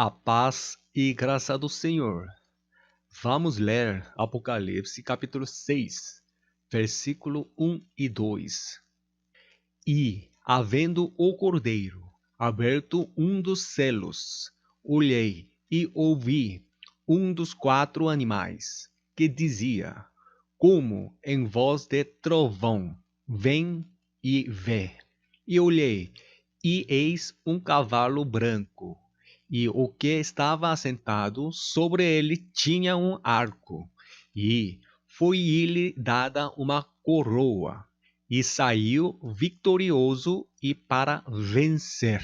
A paz e graça do Senhor. Vamos ler Apocalipse capítulo 6, versículo 1 e 2. E, havendo o Cordeiro aberto um dos selos, olhei e ouvi um dos 4 animais, que dizia, como em voz de trovão, vem e vê. E olhei, e eis um cavalo branco, e o que estava assentado sobre ele tinha um arco, e foi-lhe dada uma coroa, e saiu vitorioso e para vencer.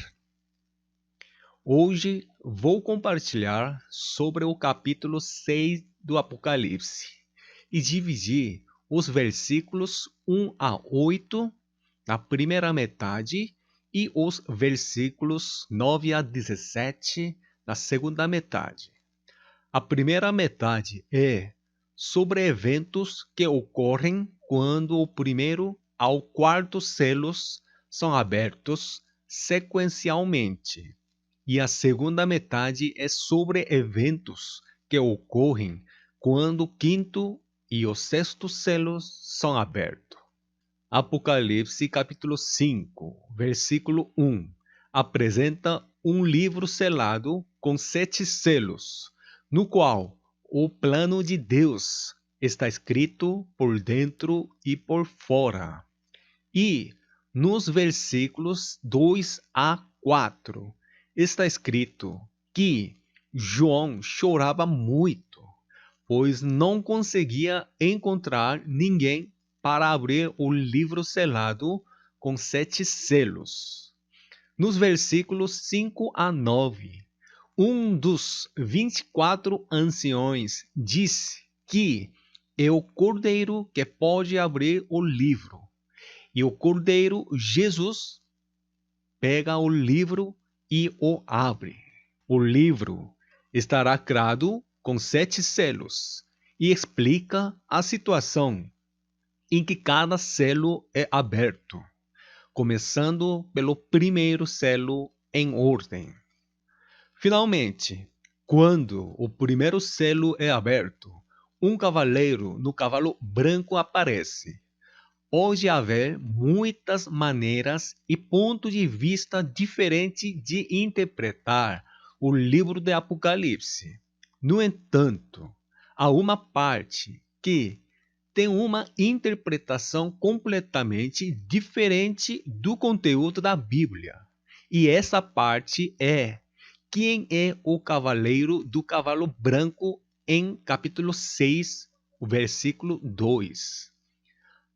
Hoje vou compartilhar sobre o capítulo 6 do Apocalipse e dividir os versículos 1 a 8 na primeira metade e os versículos 9 a 17 na segunda metade. A primeira metade é sobre eventos que ocorrem quando o primeiro ao quarto selos são abertos sequencialmente. E a segunda metade é sobre eventos que ocorrem quando o quinto e o sexto selos são abertos. Apocalipse capítulo 5, versículo 1, apresenta um livro selado com 7 selos, no qual o plano de Deus está escrito por dentro e por fora. E nos versículos 2 a 4 está escrito que João chorava muito, pois não conseguia encontrar ninguém para abrir o livro selado com 7 selos. Nos versículos 5 a 9, um dos 24 anciões disse que é o Cordeiro que pode abrir o livro. E o Cordeiro Jesus pega o livro e o abre. O livro está lacrado com 7 selos e explica a situação em que cada selo é aberto, começando pelo primeiro selo em ordem. Finalmente, quando o primeiro selo é aberto, um cavaleiro no cavalo branco aparece. Pode haver muitas maneiras e pontos de vista diferentes de interpretar o livro de Apocalipse. No entanto, há uma parte que tem uma interpretação completamente diferente do conteúdo da Bíblia. E essa parte é quem é o cavaleiro do cavalo branco em capítulo 6, o versículo 2.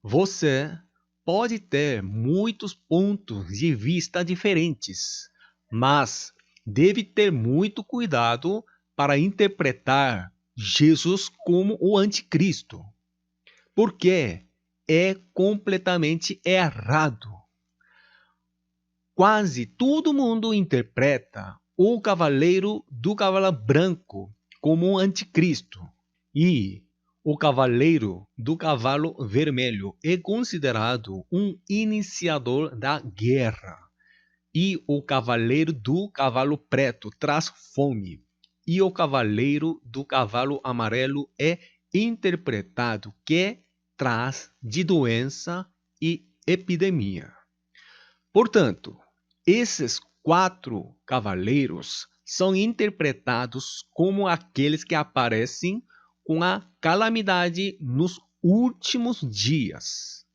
Você pode ter muitos pontos de vista diferentes, mas deve ter muito cuidado para interpretar Jesus como o anticristo, porque é completamente errado. Quase todo mundo interpreta o cavaleiro do cavalo branco como um anticristo, e o cavaleiro do cavalo vermelho é considerado um iniciador da guerra. E o cavaleiro do cavalo preto traz fome. E o cavaleiro do cavalo amarelo é interpretado que traz de doença e epidemia. Portanto, esses 4 cavaleiros são interpretados como aqueles que aparecem com a calamidade nos últimos dias.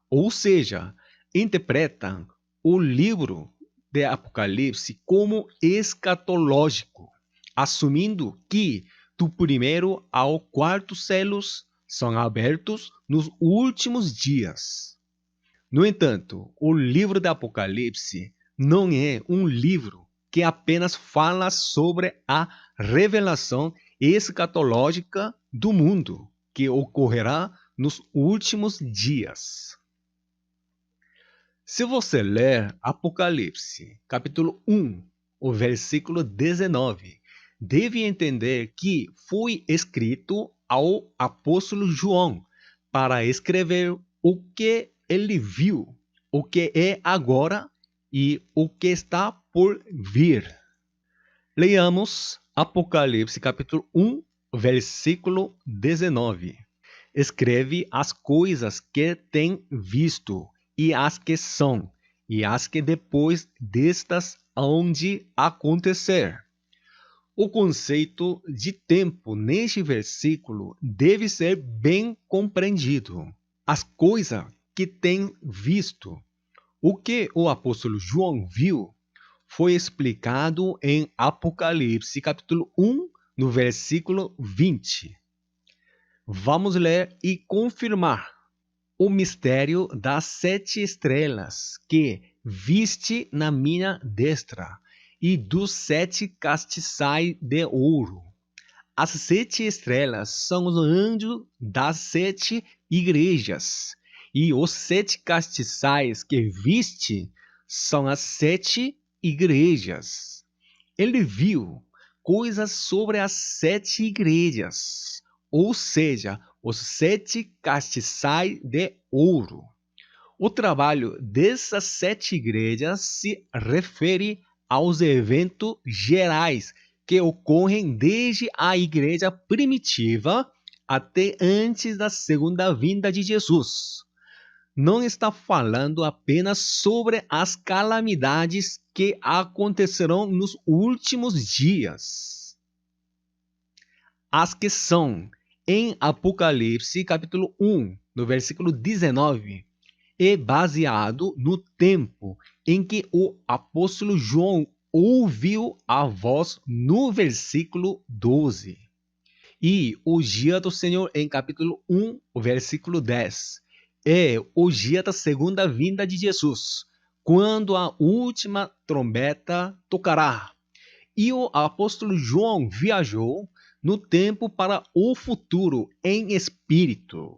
Ou seja, interpretam o livro de Apocalipse como escatológico, assumindo que do primeiro ao quarto selos são abertos nos últimos dias. No entanto, o livro de Apocalipse não é um livro que apenas fala sobre a revelação escatológica do mundo que ocorrerá nos últimos dias. Se você ler Apocalipse, capítulo 1, o versículo 19, deve entender que foi escrito ao apóstolo João para escrever o que ele viu, o que é agora e o que está por vir. Leamos Apocalipse capítulo 1, versículo 19. Escreve as coisas que tem visto, e as que são, e as que depois destas hão de acontecer. O conceito de tempo neste versículo deve ser bem compreendido. As coisas que tem visto. O que o apóstolo João viu foi explicado em Apocalipse capítulo 1, no versículo 20. Vamos ler e confirmar o mistério das 7 estrelas que viste na minha destra e dos 7 castiçais de ouro. As 7 estrelas são os anjos das 7 igrejas, e os 7 castiçais que viste são as 7 igrejas. Ele viu coisas sobre as 7 igrejas, ou seja, os 7 castiçais de ouro. O trabalho dessas 7 igrejas se refere aos eventos gerais que ocorrem desde a igreja primitiva até antes da segunda vinda de Jesus. Não está falando apenas sobre as calamidades que acontecerão nos últimos dias. As que são em Apocalipse capítulo 1, no versículo 19, é baseado no tempo em que o apóstolo João ouviu a voz no versículo 12. E o dia do Senhor em capítulo 1, o versículo 10, é o dia da segunda vinda de Jesus, quando a última trombeta tocará. E o apóstolo João viajou no tempo para o futuro em espírito.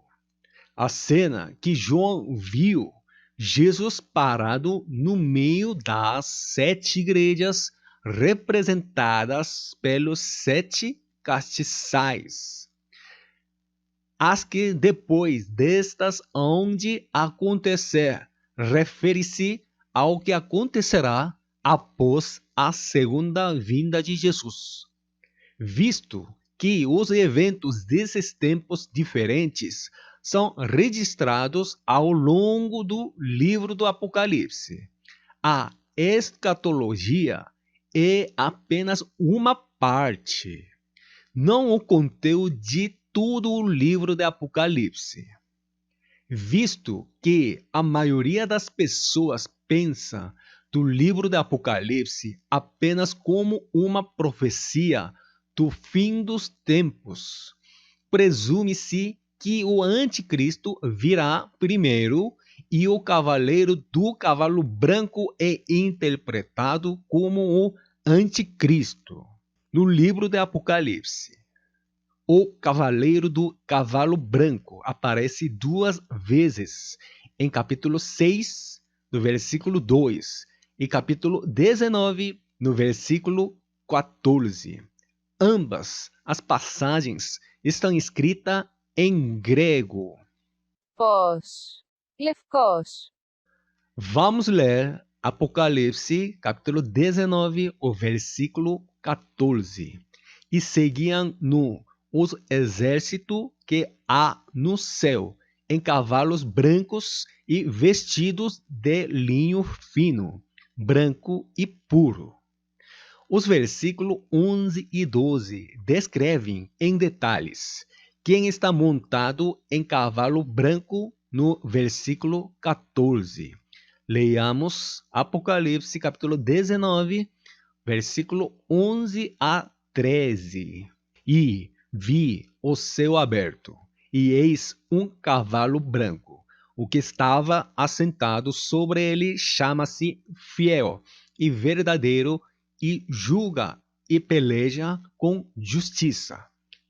A cena que João viu Jesus parado no meio das 7 igrejas representadas pelos 7 castiçais. As que depois destas hão de acontecer refere-se ao que acontecerá após a segunda vinda de Jesus. Visto que os eventos desses tempos diferentes são registrados ao longo do livro do Apocalipse, a escatologia é apenas uma parte, não o conteúdo de todo o livro do Apocalipse. Visto que a maioria das pessoas pensa do livro do Apocalipse apenas como uma profecia do fim dos tempos, presume-se que o anticristo virá primeiro e o cavaleiro do cavalo branco é interpretado como o anticristo. No livro do Apocalipse, o cavaleiro do cavalo branco aparece 2 vezes, em capítulo 6, no versículo 2, e capítulo 19, no versículo 14. Ambas as passagens estão escritas em grego. Φως. Λευκός. Vamos ler Apocalipse, capítulo 19, o versículo 14. E seguiam os exércitos que há no céu, em cavalos brancos e vestidos de linho fino, branco e puro. Os versículos 11 e 12 descrevem em detalhes quem está montado em cavalo branco no versículo 14. Leiamos Apocalipse capítulo 19, versículo 11 a 13. E vi o céu aberto, e eis um cavalo branco. O que estava assentado sobre ele chama-se Fiel e Verdadeiro, e julga e peleja com justiça.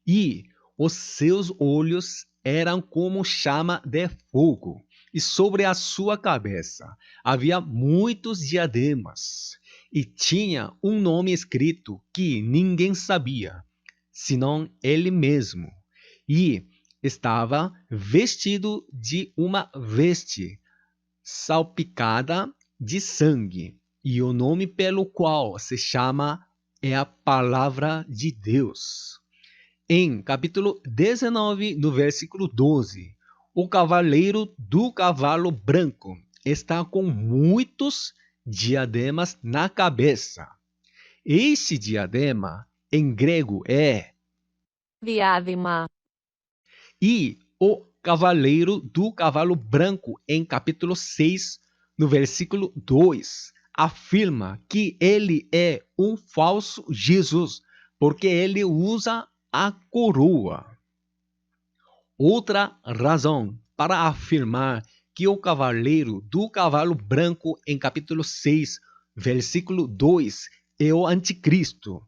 E os seus olhos eram como chama de fogo, e sobre a sua cabeça havia muitos diademas, e tinha um nome escrito que ninguém sabia, senão ele mesmo. E estava vestido de uma veste salpicada de sangue, e o nome pelo qual se chama é a palavra de Deus. Em capítulo 19, no versículo 12, o cavaleiro do cavalo branco está com muitos diademas na cabeça. Este diadema, em grego, é Διάδημα. e o cavaleiro do cavalo branco, em capítulo 6, no versículo 2, afirma que ele é um falso Jesus, porque ele usa a coroa. Outra razão para afirmar que o cavaleiro do cavalo branco, em capítulo 6, versículo 2, é o anticristo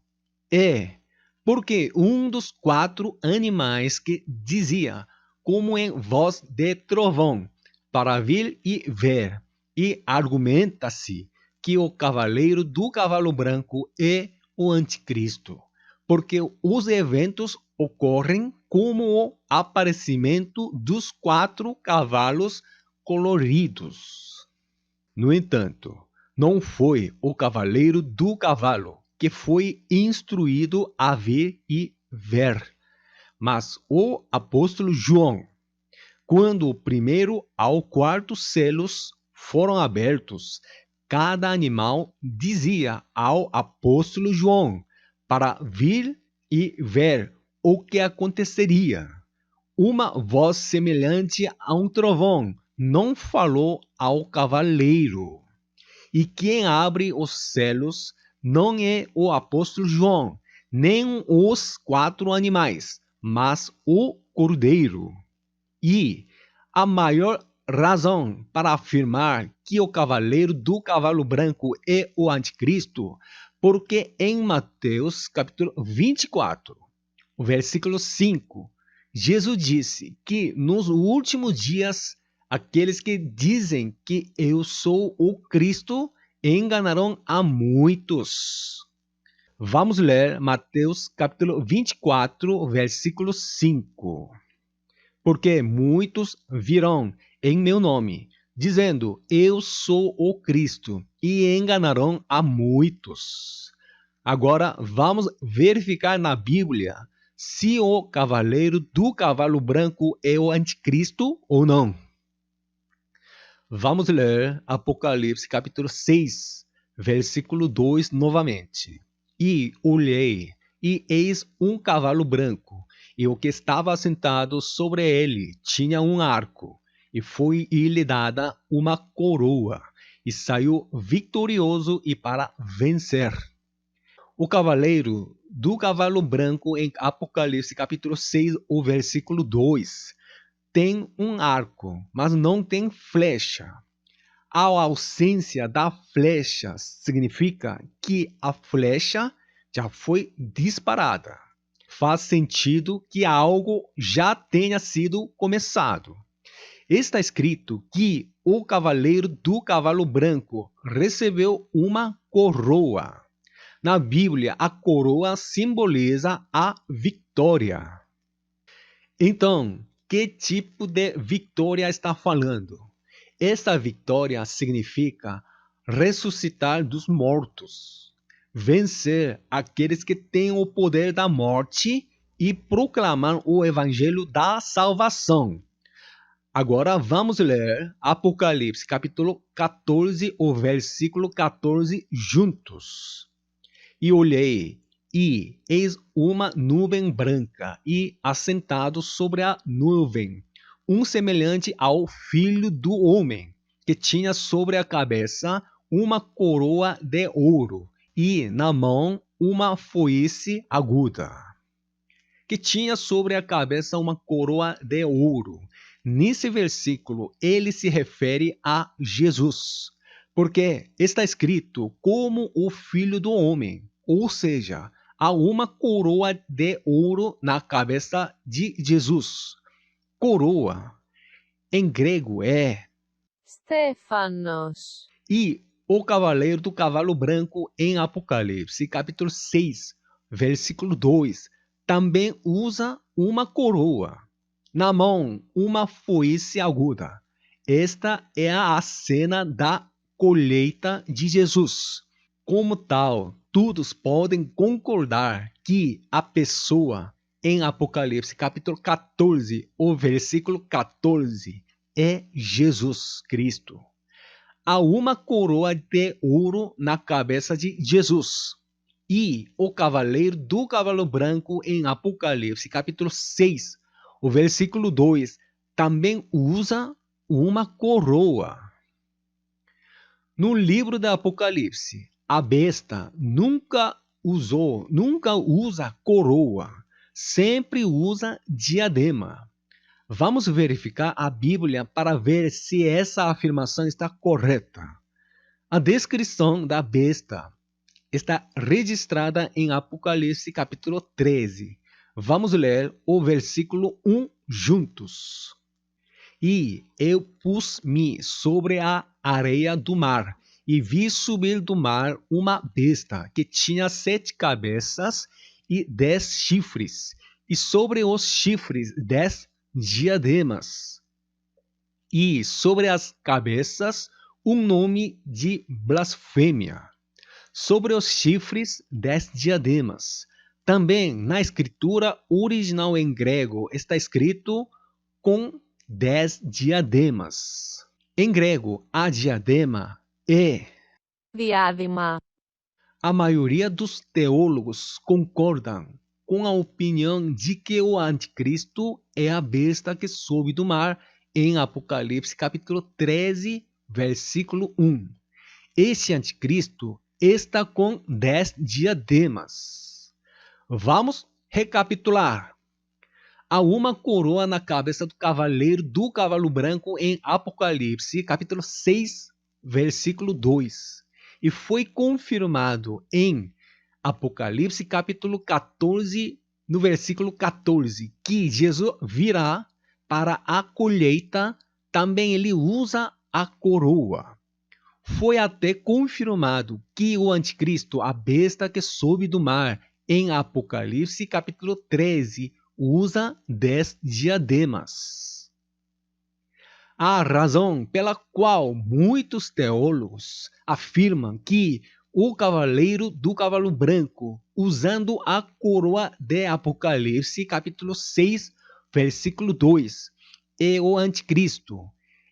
é porque um dos 4 animais que dizia, como em voz de trovão, para vir e ver, e argumenta-se que o cavaleiro do cavalo branco é o anticristo, porque os eventos ocorrem como o aparecimento dos 4 cavalos coloridos. No entanto, não foi o cavaleiro do cavalo que foi instruído a ver e ver, mas o apóstolo João. Quando o primeiro ao quarto selos foram abertos, cada animal dizia ao apóstolo João para vir e ver o que aconteceria. Uma voz semelhante a um trovão não falou ao cavaleiro. E quem abre os selos não é o apóstolo João, nem os 4 animais, mas o cordeiro. E a maior razão para afirmar que o cavaleiro do cavalo branco é o anticristo, porque em Mateus capítulo 24, versículo 5, Jesus disse que nos últimos dias aqueles que dizem que eu sou o Cristo enganarão a muitos. Vamos ler Mateus capítulo 24, versículo 5. Porque muitos virão em meu nome, dizendo, eu sou o Cristo, e enganarão a muitos. Agora vamos verificar na Bíblia se o cavaleiro do cavalo branco é o anticristo ou não. Vamos ler Apocalipse capítulo 6, versículo 2 novamente. E olhei, e eis um cavalo branco, e o que estava assentado sobre ele tinha um arco, e foi-lhe dada uma coroa, e saiu vitorioso e para vencer. O cavaleiro do cavalo branco em Apocalipse capítulo 6, o versículo 2, tem um arco, mas não tem flecha. A ausência da flecha significa que a flecha já foi disparada. Faz sentido que algo já tenha sido começado. Está escrito que o cavaleiro do cavalo branco recebeu uma coroa. Na Bíblia, a coroa simboliza a vitória. Então, que tipo de vitória está falando? Esta vitória significa ressuscitar dos mortos, vencer aqueles que têm o poder da morte e proclamar o evangelho da salvação. Agora vamos ler Apocalipse capítulo 14, o versículo 14 juntos. E olhei, e eis uma nuvem branca, e assentado sobre a nuvem, um semelhante ao filho do homem, que tinha sobre a cabeça uma coroa de ouro, e na mão uma foice aguda. Que tinha sobre a cabeça uma coroa de ouro. Nesse versículo, ele se refere a Jesus, porque está escrito como o filho do homem. Ou seja, há uma coroa de ouro na cabeça de Jesus. Coroa, em grego, é. Στέφανος. E o cavaleiro do cavalo branco em Apocalipse, capítulo 6, versículo 2, também usa uma coroa. Na mão, uma foice aguda. Esta é a cena da colheita de Jesus. Como tal, todos podem concordar que a pessoa em Apocalipse capítulo 14, o versículo 14, é Jesus Cristo. Há uma coroa de ouro na cabeça de Jesus. E o cavaleiro do cavalo branco em Apocalipse capítulo 6, o versículo 2, também usa uma coroa. No livro do Apocalipse, a besta nunca usa coroa, sempre usa diadema. Vamos verificar a Bíblia para ver se essa afirmação está correta. A descrição da besta está registrada em Apocalipse capítulo 13. Vamos ler o versículo 1 juntos. E eu pus-me sobre a areia do mar, e vi subir do mar uma besta que tinha 7 cabeças e 10 chifres, e sobre os chifres 10 diademas, e sobre as cabeças um nome de blasfêmia. Sobre os chifres 10 diademas. Também na escritura original em grego está escrito com 10 diademas. Em grego, a diadema é... Diadema. A maioria dos teólogos concordam com a opinião de que o anticristo é a besta que sobe do mar em Apocalipse capítulo 13, versículo 1. Esse anticristo está com 10 diademas. Vamos recapitular. Há uma coroa na cabeça do cavaleiro do cavalo branco em Apocalipse, capítulo 6, versículo 2. E foi confirmado em Apocalipse, capítulo 14, no versículo 14, que Jesus virá para a colheita, também ele usa a coroa. Foi até confirmado que o anticristo, a besta que sobe do mar, em Apocalipse capítulo 13, usa 10 diademas. A razão pela qual muitos teólogos afirmam que o cavaleiro do cavalo branco, usando a coroa de Apocalipse capítulo 6, versículo 2, é o anticristo,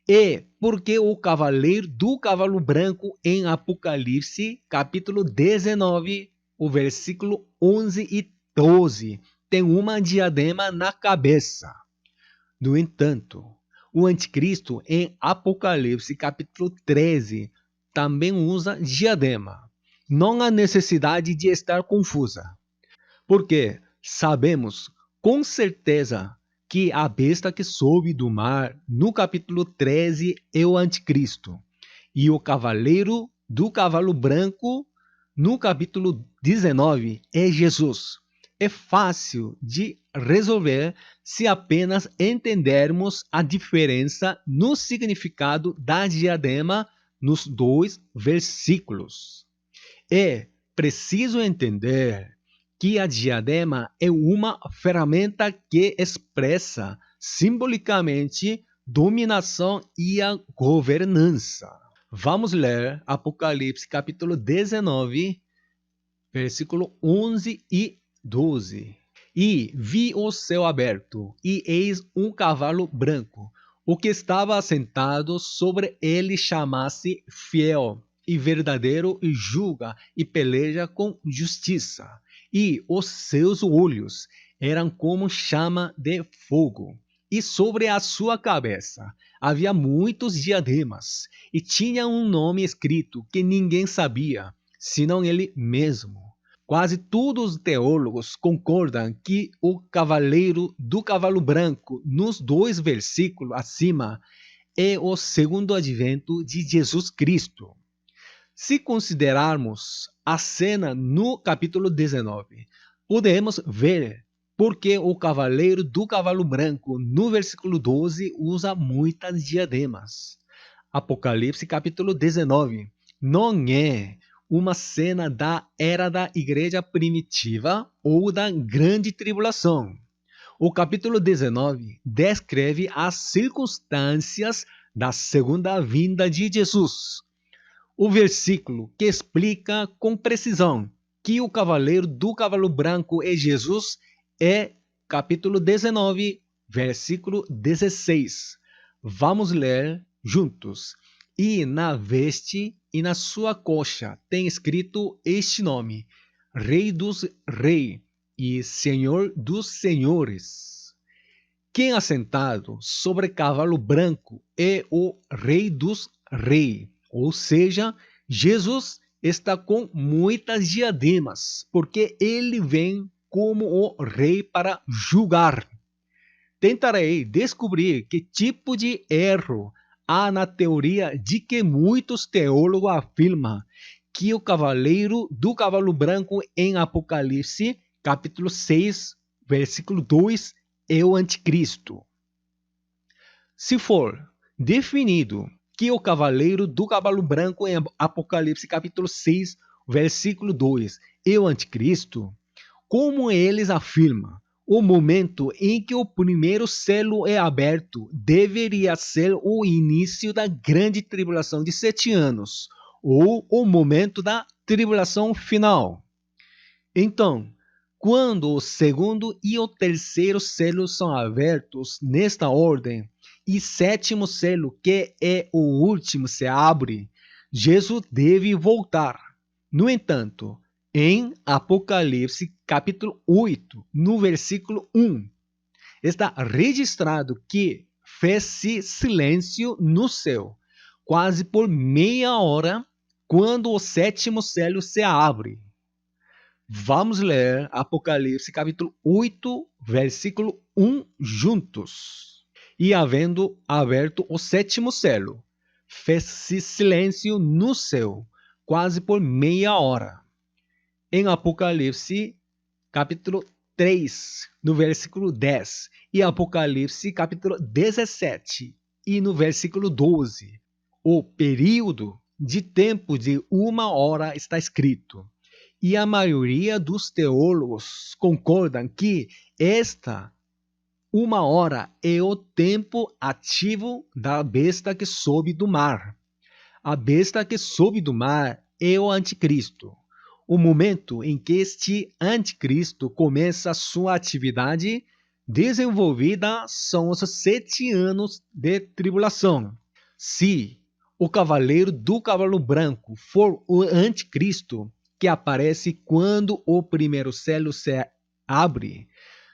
é porque o cavaleiro do cavalo branco em Apocalipse, capítulo 19, o versículo 11 e 12, tem uma diadema na cabeça. No entanto, o anticristo em Apocalipse, capítulo 13, também usa diadema. Não há necessidade de estar confusa, porque sabemos com certeza que a besta que sobe do mar, no capítulo 13, é o anticristo. E o cavaleiro do cavalo branco, no capítulo 19, é Jesus. É fácil de resolver se apenas entendermos a diferença no significado da diadema nos 2 versículos. É preciso entender que a diadema é uma ferramenta que expressa simbolicamente dominação e a governança. Vamos ler Apocalipse capítulo 19, versículo 11 e 12. E vi o céu aberto, e eis um cavalo branco. O que estava assentado sobre ele chama-se Fiel e Verdadeiro, e julga e peleja com justiça. E os seus olhos eram como chama de fogo. E sobre a sua cabeça havia muitos diademas, e tinha um nome escrito que ninguém sabia, senão ele mesmo. Quase todos os teólogos concordam que o cavaleiro do cavalo branco, nos 2 versículos acima, é o segundo advento de Jesus Cristo. Se considerarmos a cena no capítulo 19, podemos ver porque o cavaleiro do cavalo branco, no versículo 12, usa muitas diademas. Apocalipse capítulo 19 não é uma cena da era da igreja primitiva ou da grande tribulação. O capítulo 19 descreve as circunstâncias da segunda vinda de Jesus. O versículo que explica com precisão que o cavaleiro do cavalo branco é Jesus é capítulo 19, versículo 16. Vamos ler juntos. E na veste e na sua coxa tem escrito este nome: Rei dos Reis e Senhor dos Senhores. Quem assentado sobre cavalo branco é o Rei dos Reis, ou seja, Jesus está com muitas diademas, porque ele vem como o rei para julgar. Tentarei descobrir que tipo de erro há na teoria de que muitos teólogos afirmam que o cavaleiro do cavalo branco em Apocalipse, capítulo 6, versículo 2, é o anticristo. Se for definido que o cavaleiro do cavalo branco em Apocalipse capítulo 6, versículo 2 é o anticristo, como eles afirmam, o momento em que o primeiro selo é aberto deveria ser o início da grande tribulação de 7 anos, ou o momento da tribulação final. Então, quando o segundo e o terceiro selo são abertos nesta ordem, e sétimo selo, que é o último, se abre, Jesus deve voltar. No entanto, em Apocalipse capítulo 8, no versículo 1, está registrado que fez-se silêncio no céu, quase por meia hora, quando o sétimo selo se abre. Vamos ler Apocalipse capítulo 8, versículo 1 juntos. E havendo aberto o sétimo selo, fez-se silêncio no céu, quase por meia hora. Em Apocalipse capítulo 3, no versículo 10, e Apocalipse capítulo 17, e no versículo 12, o período de tempo de uma hora está escrito. E a maioria dos teólogos concordam que esta uma hora é o tempo ativo da besta que sobe do mar. A besta que sobe do mar é o anticristo. O momento em que este anticristo começa sua atividade desenvolvida são os 7 anos de tribulação. Se o cavaleiro do cavalo branco for o anticristo, que aparece quando o primeiro selo se abre,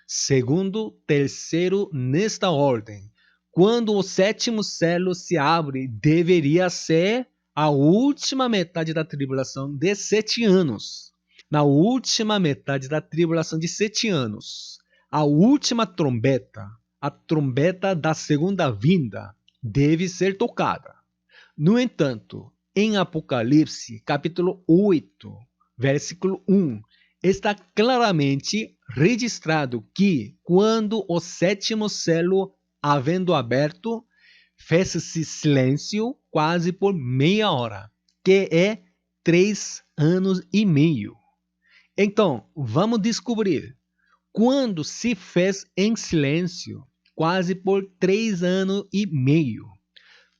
segundo, terceiro, nesta ordem. Quando o sétimo selo se abre, deveria ser a última metade da tribulação de 7 anos. Na última metade da tribulação de 7 anos, a última trombeta, a trombeta da segunda vinda, deve ser tocada. No entanto, em Apocalipse, capítulo 8, versículo 1, está claramente registrado que, quando o sétimo selo havendo aberto, fez-se silêncio quase por meia hora, que é 3 anos e meio. Então, vamos descobrir quando se fez em silêncio quase por 3 anos e meio.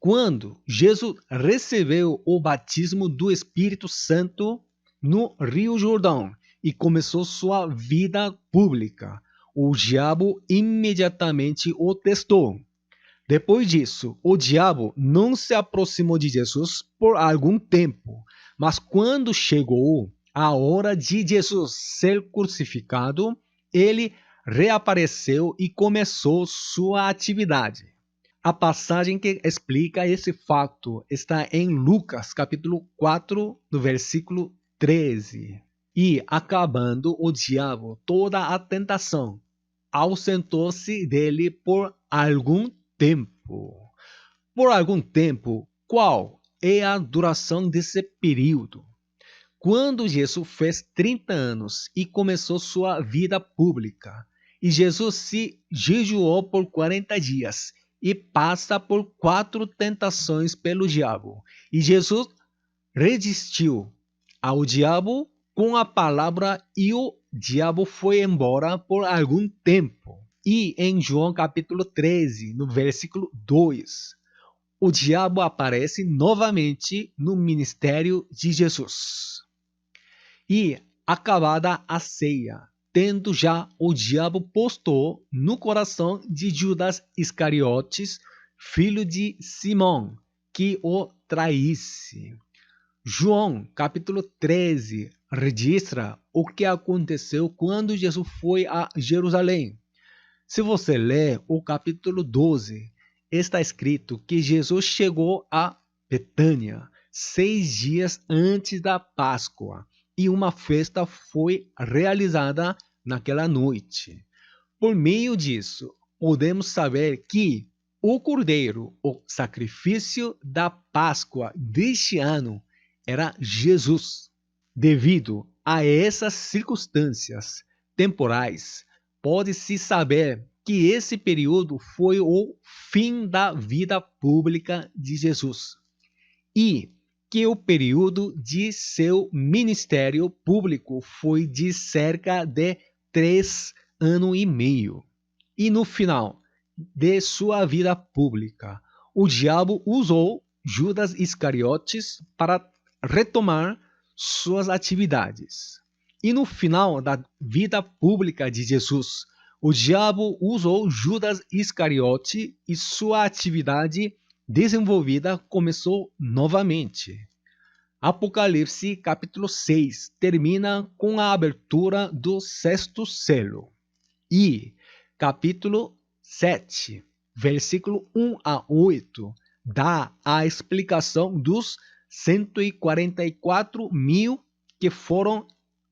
Quando Jesus recebeu o batismo do Espírito Santo no Rio Jordão e começou sua vida pública, o diabo imediatamente o testou. Depois disso, o diabo não se aproximou de Jesus por algum tempo, mas quando chegou a hora de Jesus ser crucificado, ele reapareceu e começou sua atividade. A passagem que explica esse fato está em Lucas, capítulo 4, no versículo 13. E, acabando o diabo toda a tentação, ausentou-se dele por algum tempo. Por algum tempo, qual é a duração desse período? Quando Jesus fez 30 anos e começou sua vida pública, e Jesus se jejuou por 40 dias, e passa por 4 tentações pelo diabo. E Jesus resistiu ao diabo com a palavra e o diabo foi embora por algum tempo. E em João capítulo 13, no versículo 2, o diabo aparece novamente no ministério de Jesus. E acabada a ceia, tendo já o diabo posto no coração de Judas Iscariotes, filho de Simão, que o traísse. João, capítulo 13, registra o que aconteceu quando Jesus foi a Jerusalém. Se você ler o capítulo 12, está escrito que Jesus chegou a Betânia 6 dias antes da Páscoa e uma festa foi realizada naquela noite. Por meio disso, podemos saber que o Cordeiro, o sacrifício da Páscoa deste ano, era Jesus. Devido a essas circunstâncias temporais, pode-se saber que esse período foi o fim da vida pública de Jesus e que o período de seu ministério público foi de cerca de 3 anos e meio. E no final de sua vida pública, o diabo usou Judas Iscariotes para retomar suas atividades. E no final da vida pública de Jesus, o diabo usou Judas Iscariote e sua atividade desenvolvida começou novamente. Apocalipse capítulo 6 termina com a abertura do sexto selo. E capítulo 7, versículo 1 a 8, dá a explicação dos 144 mil que foram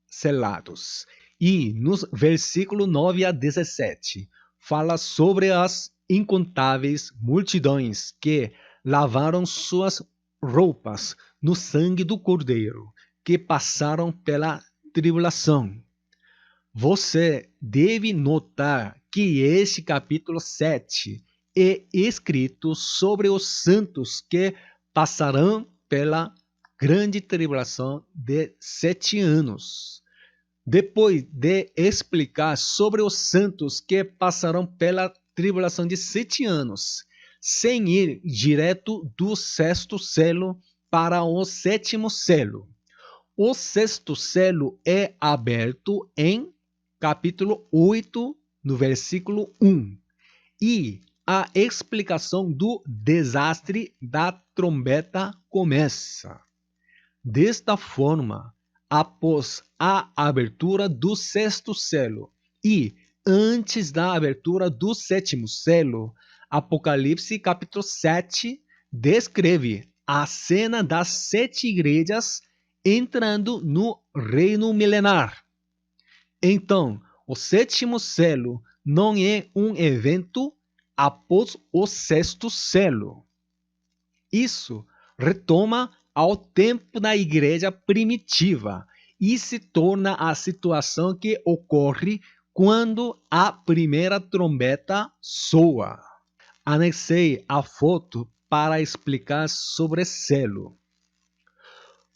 selados. E nos versículos 9 a 17, fala sobre as incontáveis multidões que lavaram suas roupas no sangue do Cordeiro, que passaram pela tribulação. Você deve notar que este capítulo 7 é escrito sobre os santos que passarão pela grande tribulação de 7 anos. Depois de explicar sobre os santos que passarão pela tribulação de 7 anos, sem ir direto do sexto selo para o sétimo selo. O sexto selo é aberto em capítulo 8, no versículo 1. E a explicação do desastre da trombeta começa. Desta forma, após a abertura do sexto selo e antes da abertura do sétimo selo, Apocalipse capítulo 7 descreve a cena das 7 igrejas entrando no reino milenar. Então, o sétimo selo não é um evento após o sexto selo. Isso retoma ao tempo da igreja primitiva e se torna a situação que ocorre quando a primeira trombeta soa. Anexei a foto para explicar sobre selo.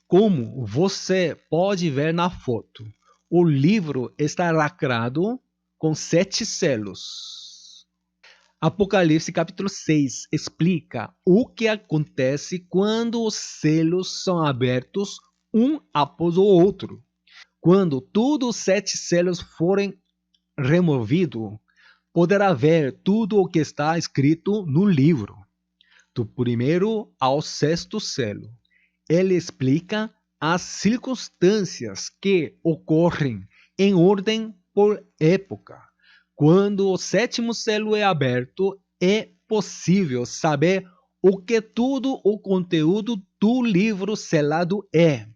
Como você pode ver na foto, o livro está lacrado com 7 selos. Apocalipse capítulo 6 explica o que acontece quando os selos são abertos um após o outro. Quando todos os 7 selos forem removidos, poderá ver tudo o que está escrito no livro, do primeiro ao sexto selo. Ele explica as circunstâncias que ocorrem em ordem por época. Quando o sétimo selo é aberto, é possível saber o que todo o conteúdo do livro selado é.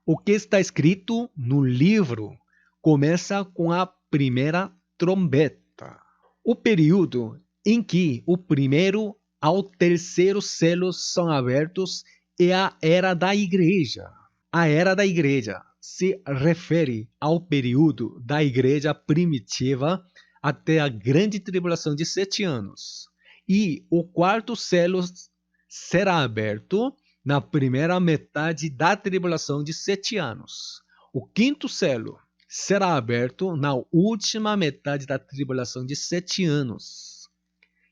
O que está escrito no livro começa com a primeira trombeta. O período em que o primeiro ao terceiro selo são abertos é a Era da Igreja. A Era da Igreja se refere ao período da Igreja primitiva até a grande tribulação de 7 anos. E o quarto selo será aberto na primeira metade da tribulação de 7 anos. O quinto selo será aberto na última metade da tribulação de 7 anos.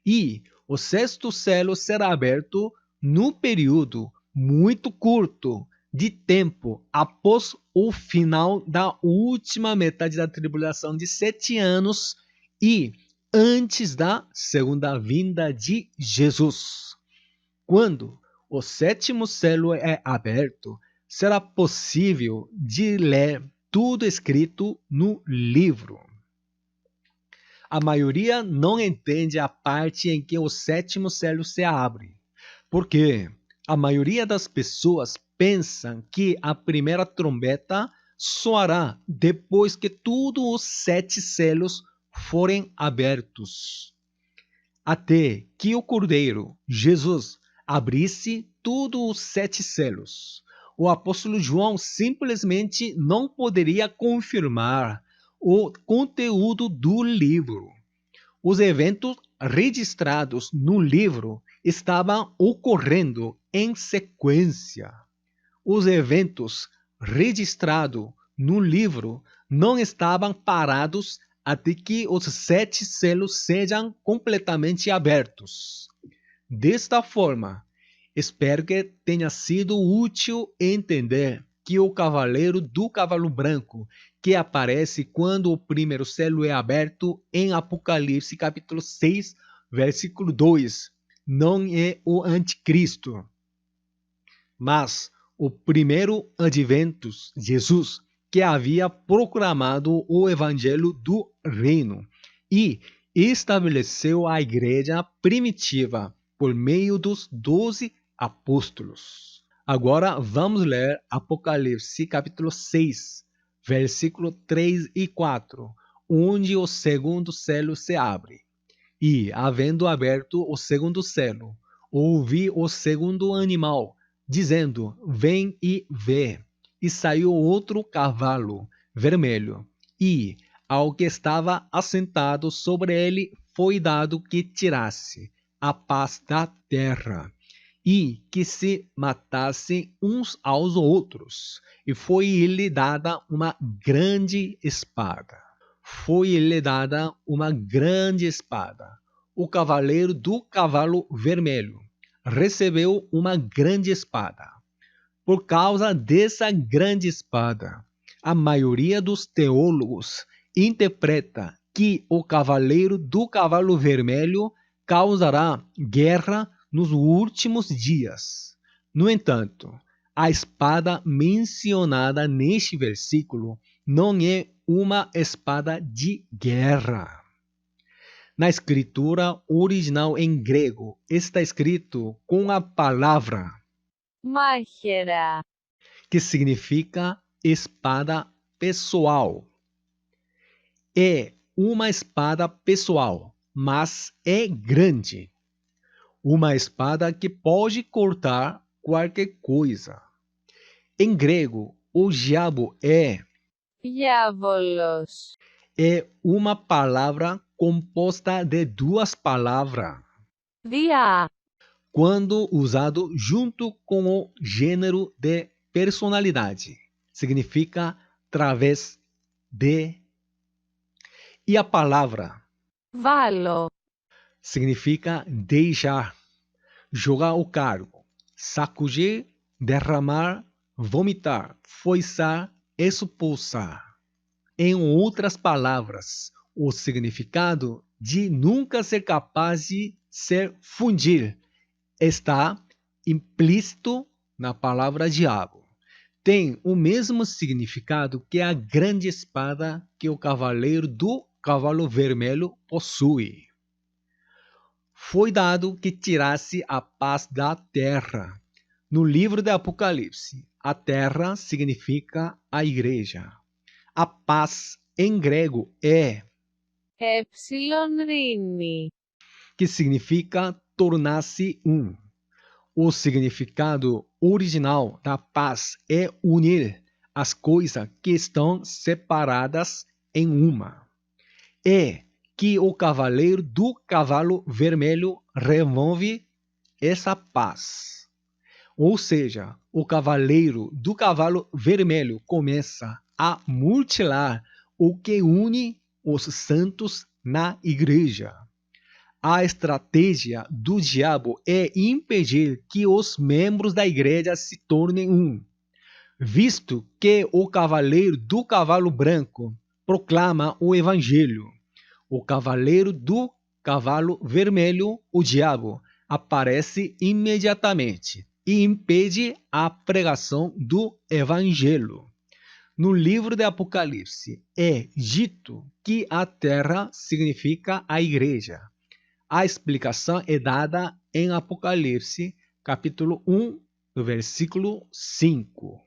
E o sexto selo será aberto no período muito curto de tempo após o final da última metade da tribulação de 7 anos e antes da segunda vinda de Jesus. Quando o sétimo selo é aberto, será possível de ler tudo escrito no livro. A maioria não entende a parte em que o sétimo selo se abre, porque a maioria das pessoas pensam que a primeira trombeta soará depois que todos os 7 selos forem abertos, até que o Cordeiro, Jesus, abrisse todos os 7 selos. O apóstolo João simplesmente não poderia confirmar o conteúdo do livro. Os eventos registrados no livro estavam ocorrendo em sequência. Os eventos registrados no livro não estavam parados até que os 7 selos sejam completamente abertos. Desta forma, espero que tenha sido útil entender que o cavaleiro do cavalo branco, que aparece quando o primeiro selo é aberto em Apocalipse capítulo 6, versículo 2, não é o anticristo, mas o primeiro advento, Jesus, que havia proclamado o evangelho do reino e estabeleceu a igreja primitiva por meio dos 12 apóstolos. Agora vamos ler Apocalipse capítulo 6, versículo 3 e 4, onde o segundo selo se abre. E, havendo aberto o segundo selo, ouvi o segundo animal, dizendo: Vem e vê. E saiu outro cavalo vermelho, e ao que estava assentado sobre ele foi dado que tirasse a paz da terra, e que se matassem uns aos outros. E foi-lhe dada uma grande espada. Foi-lhe dada uma grande espada. O cavaleiro do cavalo vermelho recebeu uma grande espada. Por causa dessa grande espada, a maioria dos teólogos interpreta que o cavaleiro do cavalo vermelho causará guerra nos últimos dias. No entanto, a espada mencionada neste versículo não é uma espada de guerra. Na escritura original em grego, está escrito com a palavra Μάχαιρα. que significa espada pessoal. É uma espada pessoal, mas é grande. Uma espada que pode cortar qualquer coisa. Em grego, o diabo é Διάβολος. uma palavra composta de duas palavras, Διά. quando usado junto com o gênero de personalidade. Significa através de. E a palavra Βάλω. significa deixar, jogar o cargo, sacudir, derramar, vomitar, foiçar, expulsar. Em outras palavras, o significado de nunca ser capaz de ser fundir está implícito na palavra diabo. Tem o mesmo significado que a grande espada que o cavaleiro do cavalo vermelho possui. Foi dado que tirasse a paz da terra. No livro de Apocalipse, a terra significa a igreja. A paz em grego é, Εψιλονρίνη. que significa tornar-se um. O significado original da paz é unir as coisas que estão separadas em uma. É que o cavaleiro do cavalo vermelho remove essa paz. Ou seja, o cavaleiro do cavalo vermelho começa a mutilar o que une os santos na igreja. A estratégia do diabo é impedir que os membros da igreja se tornem um. visto que o cavaleiro do cavalo branco proclama o evangelho. O cavaleiro do cavalo vermelho, o diabo, aparece imediatamente e impede a pregação do evangelho. No livro de Apocalipse é dito que a terra significa a igreja. A explicação é dada em Apocalipse, capítulo 1, no versículo 5.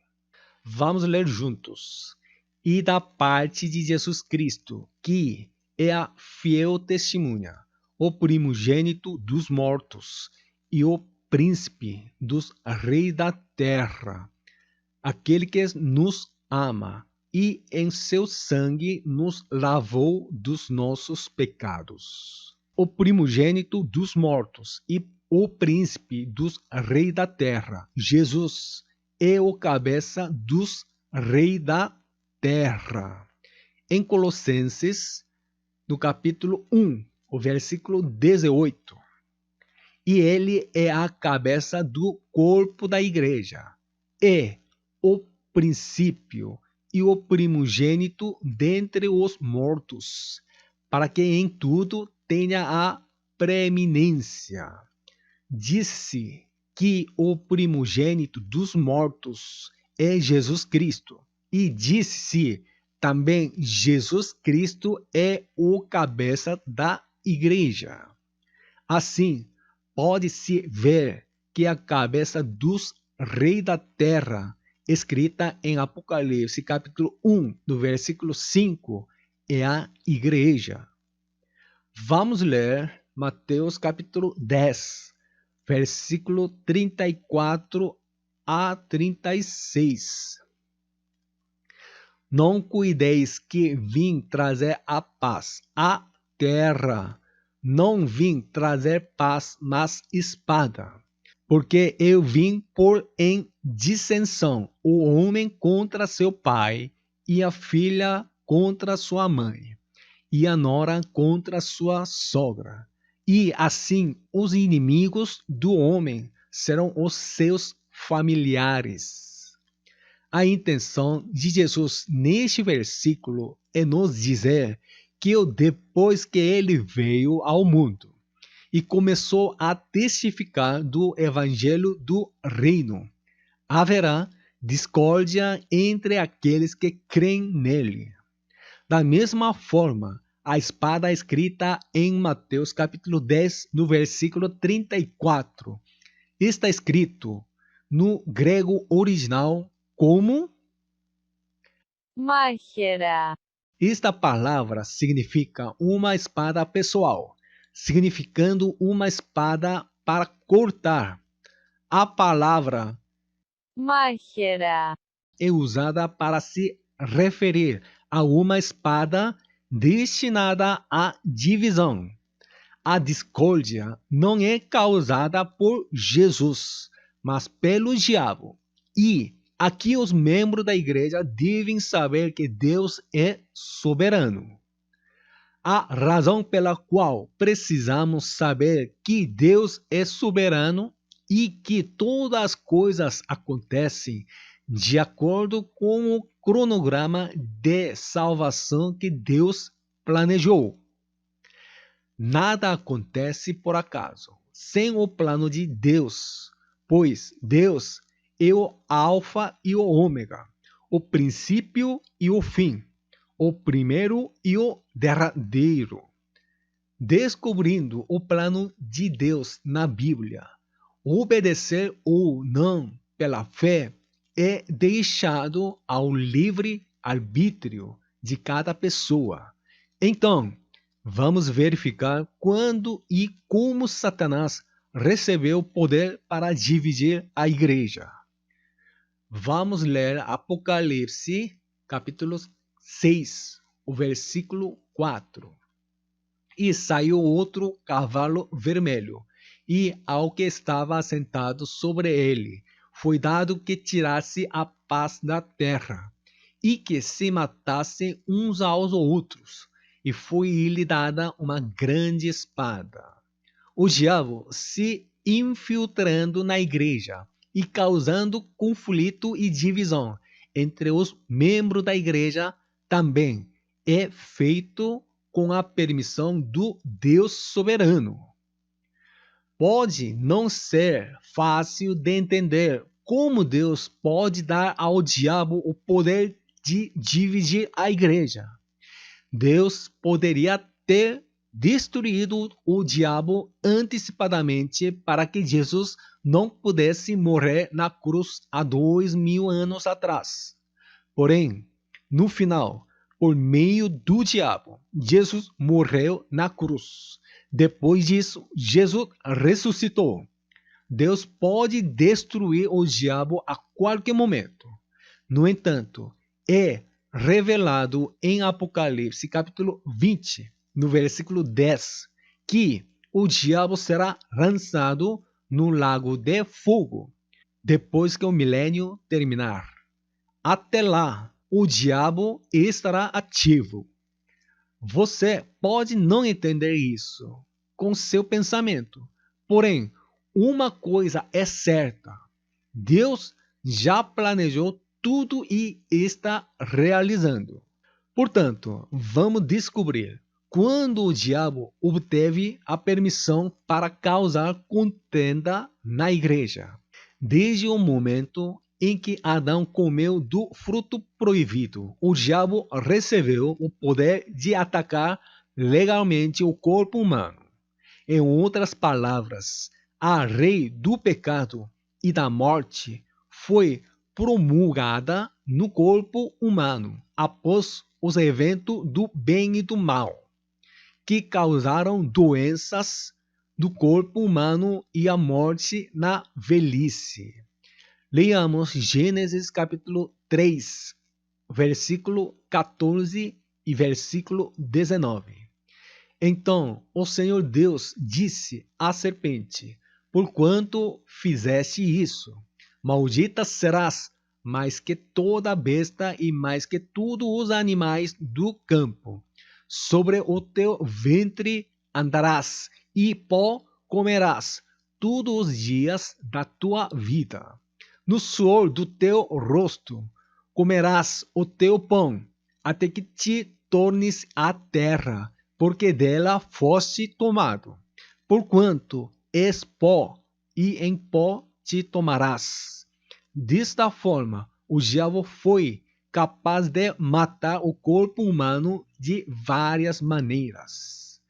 Vamos ler juntos. E da parte de Jesus Cristo, que é a fiel testemunha, o primogênito dos mortos e o príncipe dos reis da terra, aquele que nos ama e em seu sangue nos lavou dos nossos pecados. O primogênito dos mortos e o príncipe dos reis da terra, Jesus, é o cabeça dos reis da terra. Em Colossenses, no capítulo 1, o versículo 18. E ele é a cabeça do corpo da igreja. É o princípio e o primogênito dentre os mortos, para que em tudo tenha a preeminência. Disse que o primogênito dos mortos é Jesus Cristo. E disse também Jesus Cristo é o cabeça da igreja. Assim, pode-se ver que a cabeça dos reis da terra, escrita em Apocalipse, capítulo 1, do versículo 5, é a igreja. Vamos ler Mateus, capítulo 10, versículo 34 a 36. Não cuideis que vim trazer a paz à terra. Não vim trazer paz, mas espada. Porque eu vim pôr em dissensão o homem contra seu pai, e a filha contra sua mãe, e a nora contra sua sogra. E assim os inimigos do homem serão os seus familiares. A intenção de Jesus neste versículo é nos dizer que depois que ele veio ao mundo e começou a testificar do evangelho do reino, haverá discórdia entre aqueles que creem nele. Da mesma forma, a espada escrita em Mateus capítulo 10, no versículo 34, está escrito no grego original como Μάχαιρα. Esta palavra significa uma espada pessoal, significando uma espada para cortar. A palavra Μάχαιρα. é usada para se referir a uma espada destinada à divisão. A discórdia não é causada por Jesus, mas pelo diabo. E aqui os membros da igreja devem saber que Deus é soberano. A razão pela qual precisamos saber que Deus é soberano e que todas as coisas acontecem de acordo com o cronograma de salvação que Deus planejou. Nada acontece por acaso, sem o plano de Deus, pois Deus é o Alfa e o Ômega, o princípio e o fim, o primeiro e o derradeiro. Descobrindo o plano de Deus na Bíblia, obedecer ou não pela fé é deixado ao livre arbítrio de cada pessoa. Então, vamos verificar quando e como Satanás recebeu poder para dividir a igreja. Vamos ler Apocalipse, capítulo 6, o versículo 4. E saiu outro cavalo vermelho, e ao que estava assentado sobre ele foi dado que tirasse a paz da terra, e que se matassem uns aos outros, e foi-lhe dada uma grande espada. O diabo se infiltrando na igreja e causando conflito e divisão entre os membros da igreja, também é feito com a permissão do Deus soberano. Pode não ser fácil de entender como Deus pode dar ao diabo o poder de dividir a igreja. Deus poderia ter destruído o diabo antecipadamente para que Jesus não pudesse morrer na cruz há 2000 anos atrás. Porém, no final, por meio do diabo, Jesus morreu na cruz. Depois disso, Jesus ressuscitou. Deus pode destruir o diabo a qualquer momento. No entanto, é revelado em Apocalipse capítulo 20, no versículo 10, que o diabo será lançado no lago de fogo depois que o milênio terminar. Até lá, o diabo estará ativo. Você pode não entender isso com seu pensamento, porém, uma coisa é certa: Deus já planejou tudo e está realizando. Portanto, vamos descobrir quando o diabo obteve a permissão para causar contenda na igreja. Desde o momento em que Adão comeu do fruto proibido, o diabo recebeu o poder de atacar legalmente o corpo humano. Em outras palavras, a lei do pecado e da morte foi promulgada no corpo humano após os eventos do bem e do mal, que causaram doenças do corpo humano e a morte na velhice. Leamos Gênesis capítulo 3, versículo 14 e versículo 19. Então o Senhor Deus disse à serpente: porquanto fizeste isso, maldita serás mais que toda besta e mais que todos os animais do campo. Sobre o teu ventre andarás e pó comerás todos os dias da tua vida. No suor do teu rosto comerás o teu pão, até que te tornes a terra, porque dela foste tomado. Porquanto és pó, e em pó te tomarás. Desta forma, o diabo foi capaz de matar o corpo humano de várias maneiras.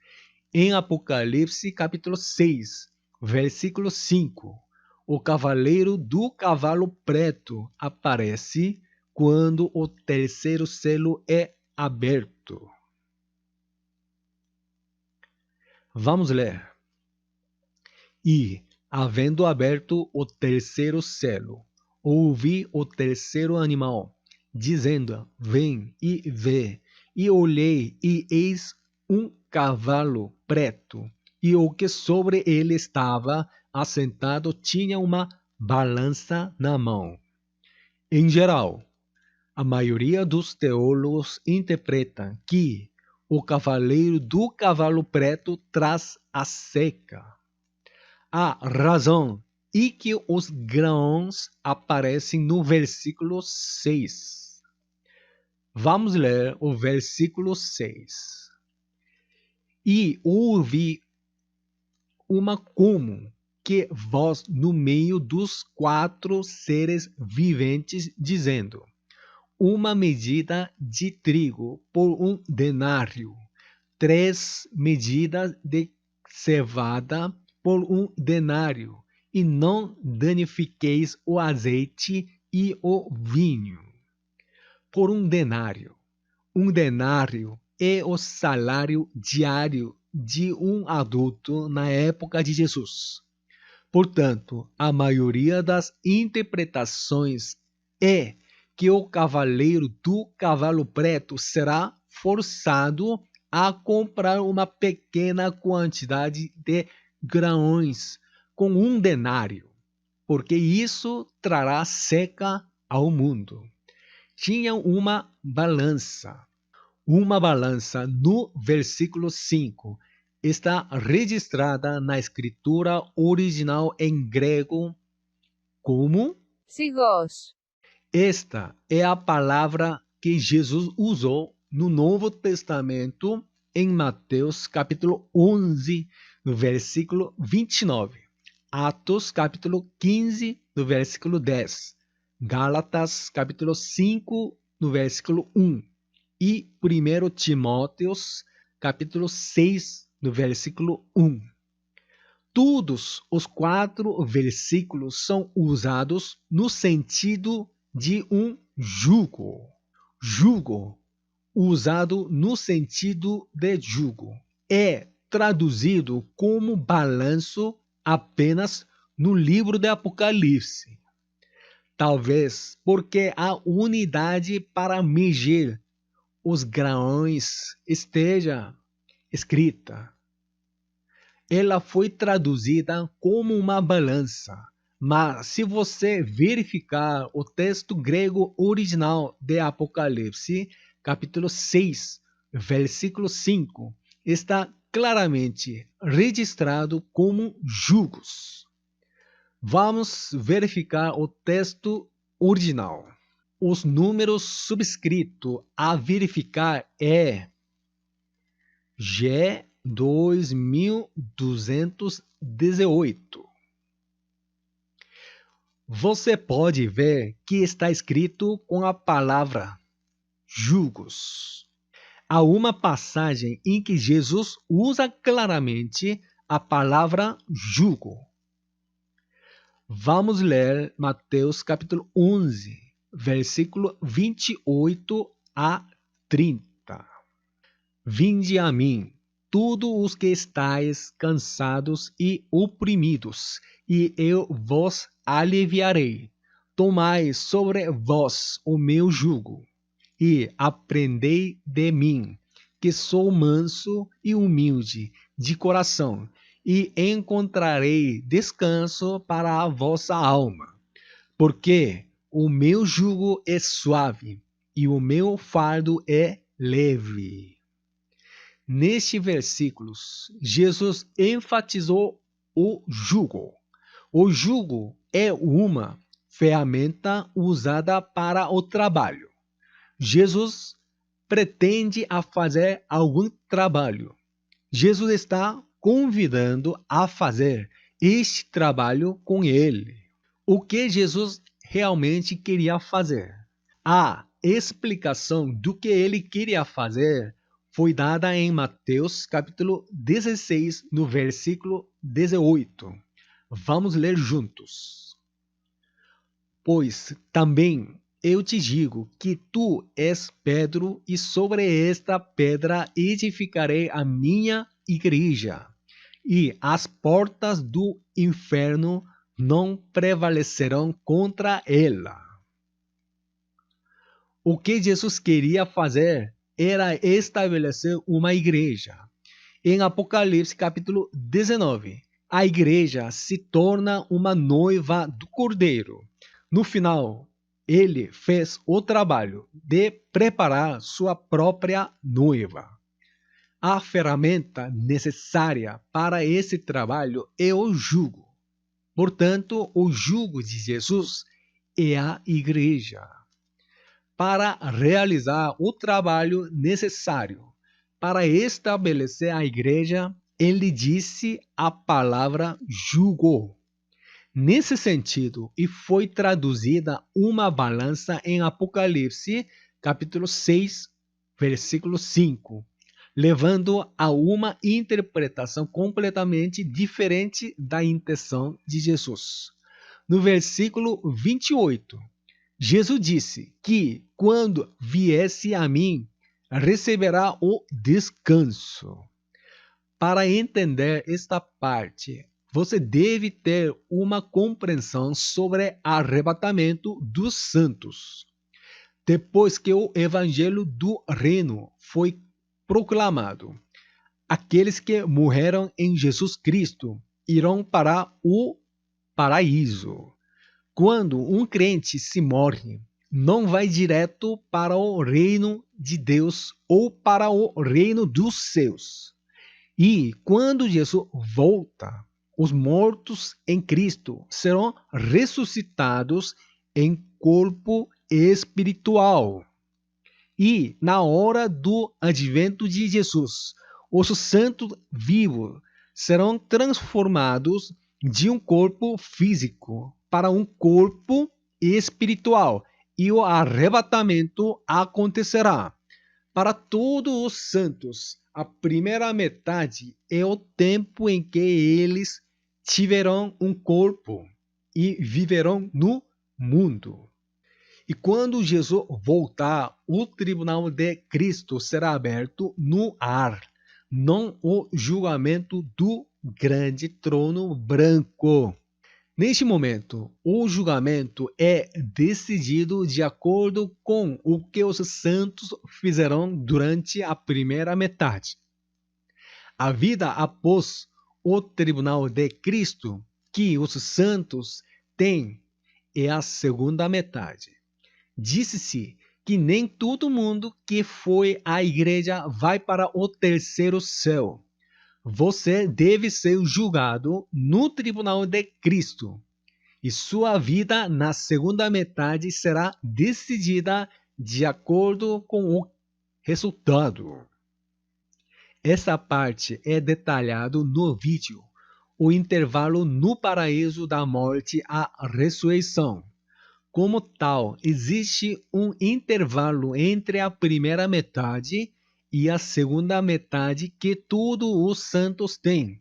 Em Apocalipse capítulo 6, versículo 5, o cavaleiro do cavalo preto aparece quando o terceiro selo é aberto. Vamos ler. E, havendo aberto o terceiro selo, ouvi o terceiro animal, dizendo: vem e vê. E olhei, e eis um cavalo preto, e o que sobre ele estava assentado tinha uma balança na mão. Em geral, a maioria dos teólogos interpreta que o cavaleiro do cavalo preto traz a seca. A razão é que os grãos aparecem no versículo 6. Vamos ler o versículo 6. E ouvi uma como que voz no meio dos 4 seres viventes, dizendo: uma medida de trigo por 1 denário, 3 medidas de cevada por 1 denário, e não danifiqueis o azeite e o vinho. Por 1 denário. 1 denário é o salário diário de um adulto na época de Jesus. Portanto, a maioria das interpretações é que o cavaleiro do cavalo preto será forçado a comprar uma pequena quantidade de grãos com 1 denário, porque isso trará seca ao mundo. Tinha uma balança. Uma balança no versículo 5 está registrada na escritura original em grego Como? Ψυχός. Esta é a palavra que Jesus usou no Novo Testamento em Mateus capítulo 11, no versículo 29. Atos capítulo 15, no versículo 10. Gálatas capítulo 5, no versículo 1. E 1 Timóteos capítulo 6, no versículo 1. Todos os 4 versículos são usados no sentido de um jugo. Jugo, usado no sentido de jugo, é traduzido como balanço apenas no livro de Apocalipse. Talvez porque a unidade para medir os grãos esteja escrita. Ela foi traduzida como uma balança, mas se você verificar o texto grego original de Apocalipse, capítulo 6, versículo 5, está claramente registrado como jugos. Vamos verificar o texto original. Os números subscritos a verificar é G 2218. Você pode ver que está escrito com a palavra jugos. Há uma passagem em que Jesus usa claramente a palavra jugo. Vamos ler Mateus capítulo 11, versículo 28 a 30. Vinde a mim, todos os que estáis cansados e oprimidos, e eu vos aliviarei. Tomai sobre vós o meu jugo, e aprendei de mim, que sou manso e humilde de coração, e encontrarei descanso para a vossa alma. Porque o meu jugo é suave, e o meu fardo é leve. Neste versículo, Jesus enfatizou o jugo. O jugo é uma ferramenta usada para o trabalho. Jesus pretende a fazer algum trabalho. Jesus está convidando a fazer este trabalho com ele. O que Jesus realmente queria fazer? A explicação do que ele queria fazer foi dada em Mateus capítulo 16, no versículo 18. Vamos ler juntos. Pois também eu te digo que tu és Pedro, e sobre esta pedra edificarei a minha igreja, e as portas do inferno não prevalecerão contra ela. O que Jesus queria fazer era estabelecer uma igreja. Em Apocalipse capítulo 19, a igreja se torna uma noiva do Cordeiro. No final, ele fez o trabalho de preparar sua própria noiva. A ferramenta necessária para esse trabalho é o jugo. Portanto, o jugo de Jesus é a igreja. Para realizar o trabalho necessário para estabelecer a igreja, ele disse a palavra jugo. Nesse sentido, e foi traduzida uma balança em Apocalipse, capítulo 6, versículo 5, levando a uma interpretação completamente diferente da intenção de Jesus. No versículo 28, Jesus disse que quando viesse a mim, receberá o descanso. Para entender esta parte, você deve ter uma compreensão sobre arrebatamento dos santos. Depois que o evangelho do reino foi proclamado, aqueles que morreram em Jesus Cristo irão para o paraíso. Quando um crente se morre, não vai direto para o reino de Deus ou para o reino dos céus. E quando Jesus volta, os mortos em Cristo serão ressuscitados em corpo espiritual. E, na hora do advento de Jesus, os santos vivos serão transformados de um corpo físico para um corpo espiritual, e o arrebatamento acontecerá. Para todos os santos, a primeira metade é o tempo em que eles tiverão um corpo e viverão no mundo. E quando Jesus voltar, o tribunal de Cristo será aberto no ar, não o julgamento do grande trono branco. Neste momento, o julgamento é decidido de acordo com o que os santos fizeram durante a primeira metade. A vida após o tribunal de Cristo que os santos têm é a segunda metade. Disse-se que nem todo mundo que foi à igreja vai para o terceiro céu. Você deve ser julgado no tribunal de Cristo, e sua vida na segunda metade será decidida de acordo com o resultado. Essa parte é detalhado no vídeo, o intervalo no paraíso da morte à ressurreição. Como tal, existe um intervalo entre a primeira metade e a segunda metade que todos os santos têm.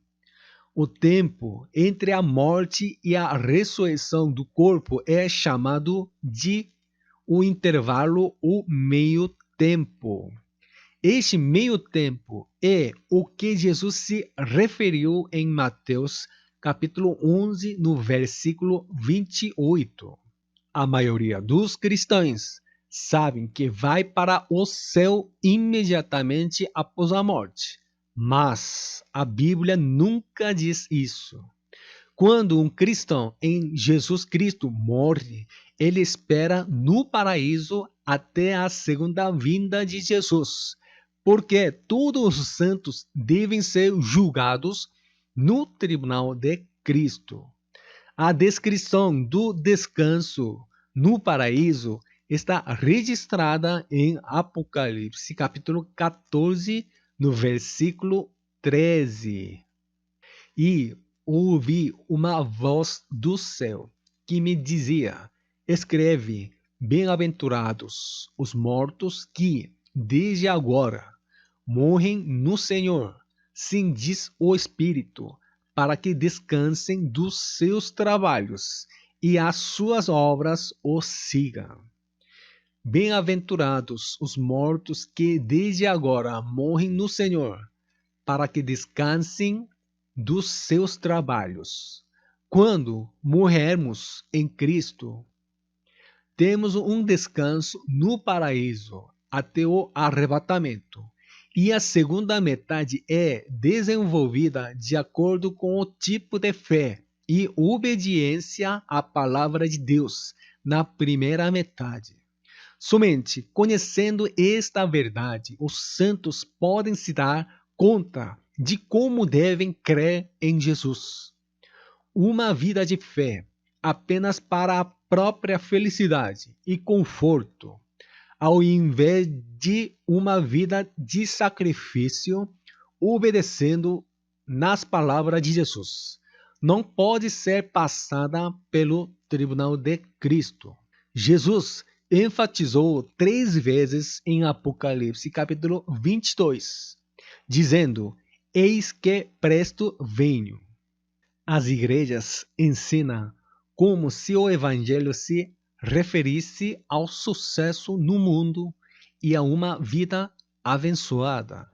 O tempo entre a morte e a ressurreição do corpo é chamado de o intervalo, o meio tempo. Este meio tempo é o que Jesus se referiu em Mateus capítulo 11, no versículo 28. A maioria dos cristãos sabem que vai para o céu imediatamente após a morte, mas a Bíblia nunca diz isso. Quando um cristão em Jesus Cristo morre, ele espera no paraíso até a segunda vinda de Jesus, porque todos os santos devem ser julgados no tribunal de Cristo. A descrição do descanso no paraíso está registrada em Apocalipse, capítulo 14, no versículo 13. E ouvi uma voz do céu que me dizia: escreve, bem-aventurados os mortos que, desde agora, morrem no Senhor, sim, diz o Espírito, para que descansem dos seus trabalhos e as suas obras os sigam. Bem-aventurados os mortos que desde agora morrem no Senhor, para que descansem dos seus trabalhos. Quando morrermos em Cristo, temos um descanso no paraíso até o arrebatamento. E a segunda metade é desenvolvida de acordo com o tipo de fé e obediência à palavra de Deus na primeira metade. Somente conhecendo esta verdade, os santos podem se dar conta de como devem crer em Jesus. Uma vida de fé apenas para a própria felicidade e conforto, ao invés de uma vida de sacrifício, obedecendo nas palavras de Jesus, não pode ser passada pelo tribunal de Cristo. Jesus enfatizou 3 vezes em Apocalipse, capítulo 22, dizendo: eis que presto venho. As igrejas ensinam como se o evangelho se referisse ao sucesso no mundo e a uma vida abençoada.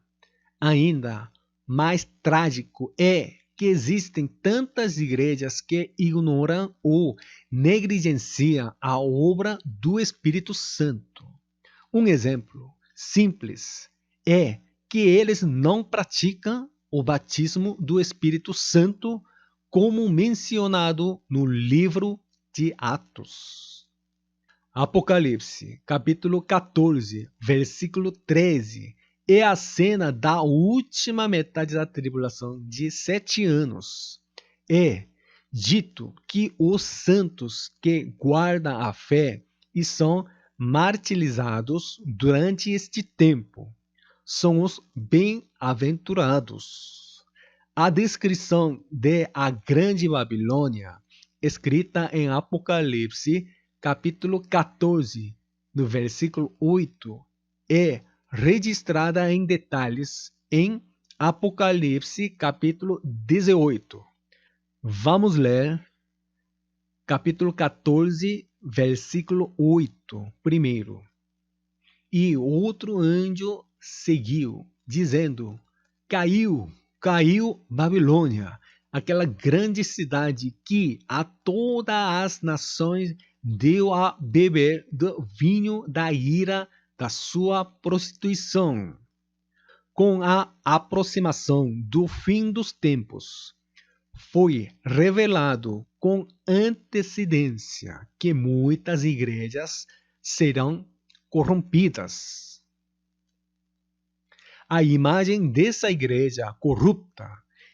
Ainda mais trágico é que existem tantas igrejas que ignoram ou negligenciam a obra do Espírito Santo. Um exemplo simples é que eles não praticam o batismo do Espírito Santo como mencionado no livro de Atos. Apocalipse, capítulo 14, versículo 13, é a cena da última metade da tribulação de 7 anos. É dito que os santos que guardam a fé e são martirizados durante este tempo são os bem-aventurados. A descrição de a Grande Babilônia, escrita em Apocalipse, capítulo 14, no versículo 8, é registrada em detalhes em Apocalipse, capítulo 18. Vamos ler capítulo 14, versículo 8, primeiro. E outro anjo seguiu, dizendo: Caiu, caiu Babilônia, aquela grande cidade que a todas as nações deu a beber do vinho da ira da sua prostituição. Com a aproximação do fim dos tempos, foi revelado com antecedência que muitas igrejas serão corrompidas. A imagem dessa igreja corrupta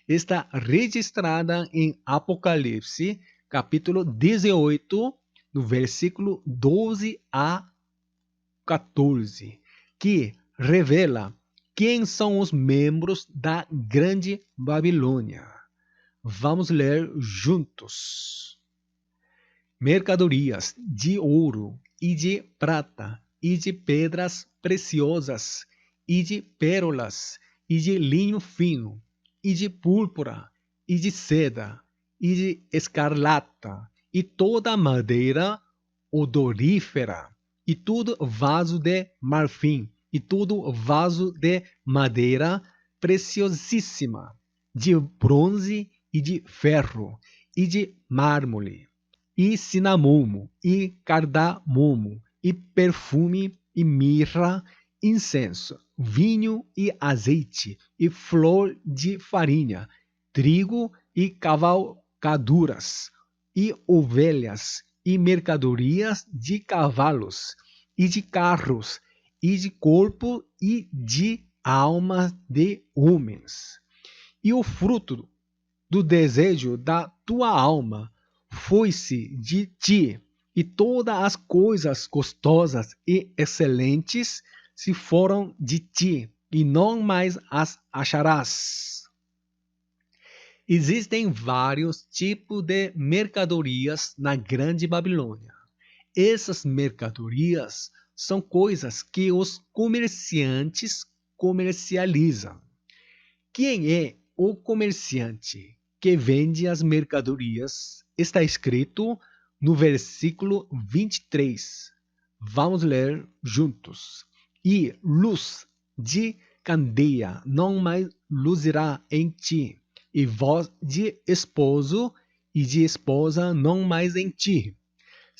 está registrada em Apocalipse, capítulo 18, no versículo 12 a 14, que revela quem são os membros da Grande Babilônia. Vamos ler juntos. Mercadorias de ouro e de prata e de pedras preciosas e de pérolas e de linho fino e de púrpura e de seda e de escarlata e toda madeira odorífera e todo vaso de marfim e todo vaso de madeira preciosíssima, de bronze e de ferro, e de mármore, e cinamomo, e cardamomo, e perfume, e mirra, incenso, vinho e azeite, e flor de farinha, trigo e cavalcaduras, e ovelhas, e mercadorias de cavalos, e de carros, e de corpo, e de almas de homens. E o fruto do desejo da tua alma foi-se de ti, e todas as coisas gostosas e excelentes se foram de ti, e não mais as acharás. Existem vários tipos de mercadorias na Grande Babilônia. Essas mercadorias são coisas que os comerciantes comercializam. Quem é o comerciante que vende as mercadorias? Está escrito no versículo 23. Vamos ler juntos. E luz de candeia não mais luzirá em ti, e voz de esposo e de esposa não mais em ti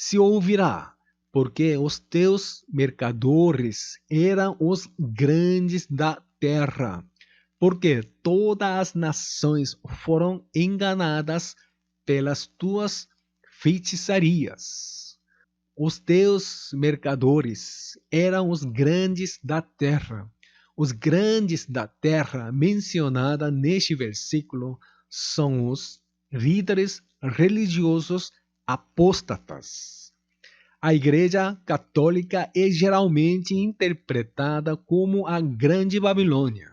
se ouvirá, porque os teus mercadores eram os grandes da terra. Porque todas as nações foram enganadas pelas tuas feitiçarias. Os teus mercadores eram os grandes da terra. Os grandes da terra mencionados neste versículo são os líderes religiosos apóstatas. A Igreja Católica é geralmente interpretada como a Grande Babilônia.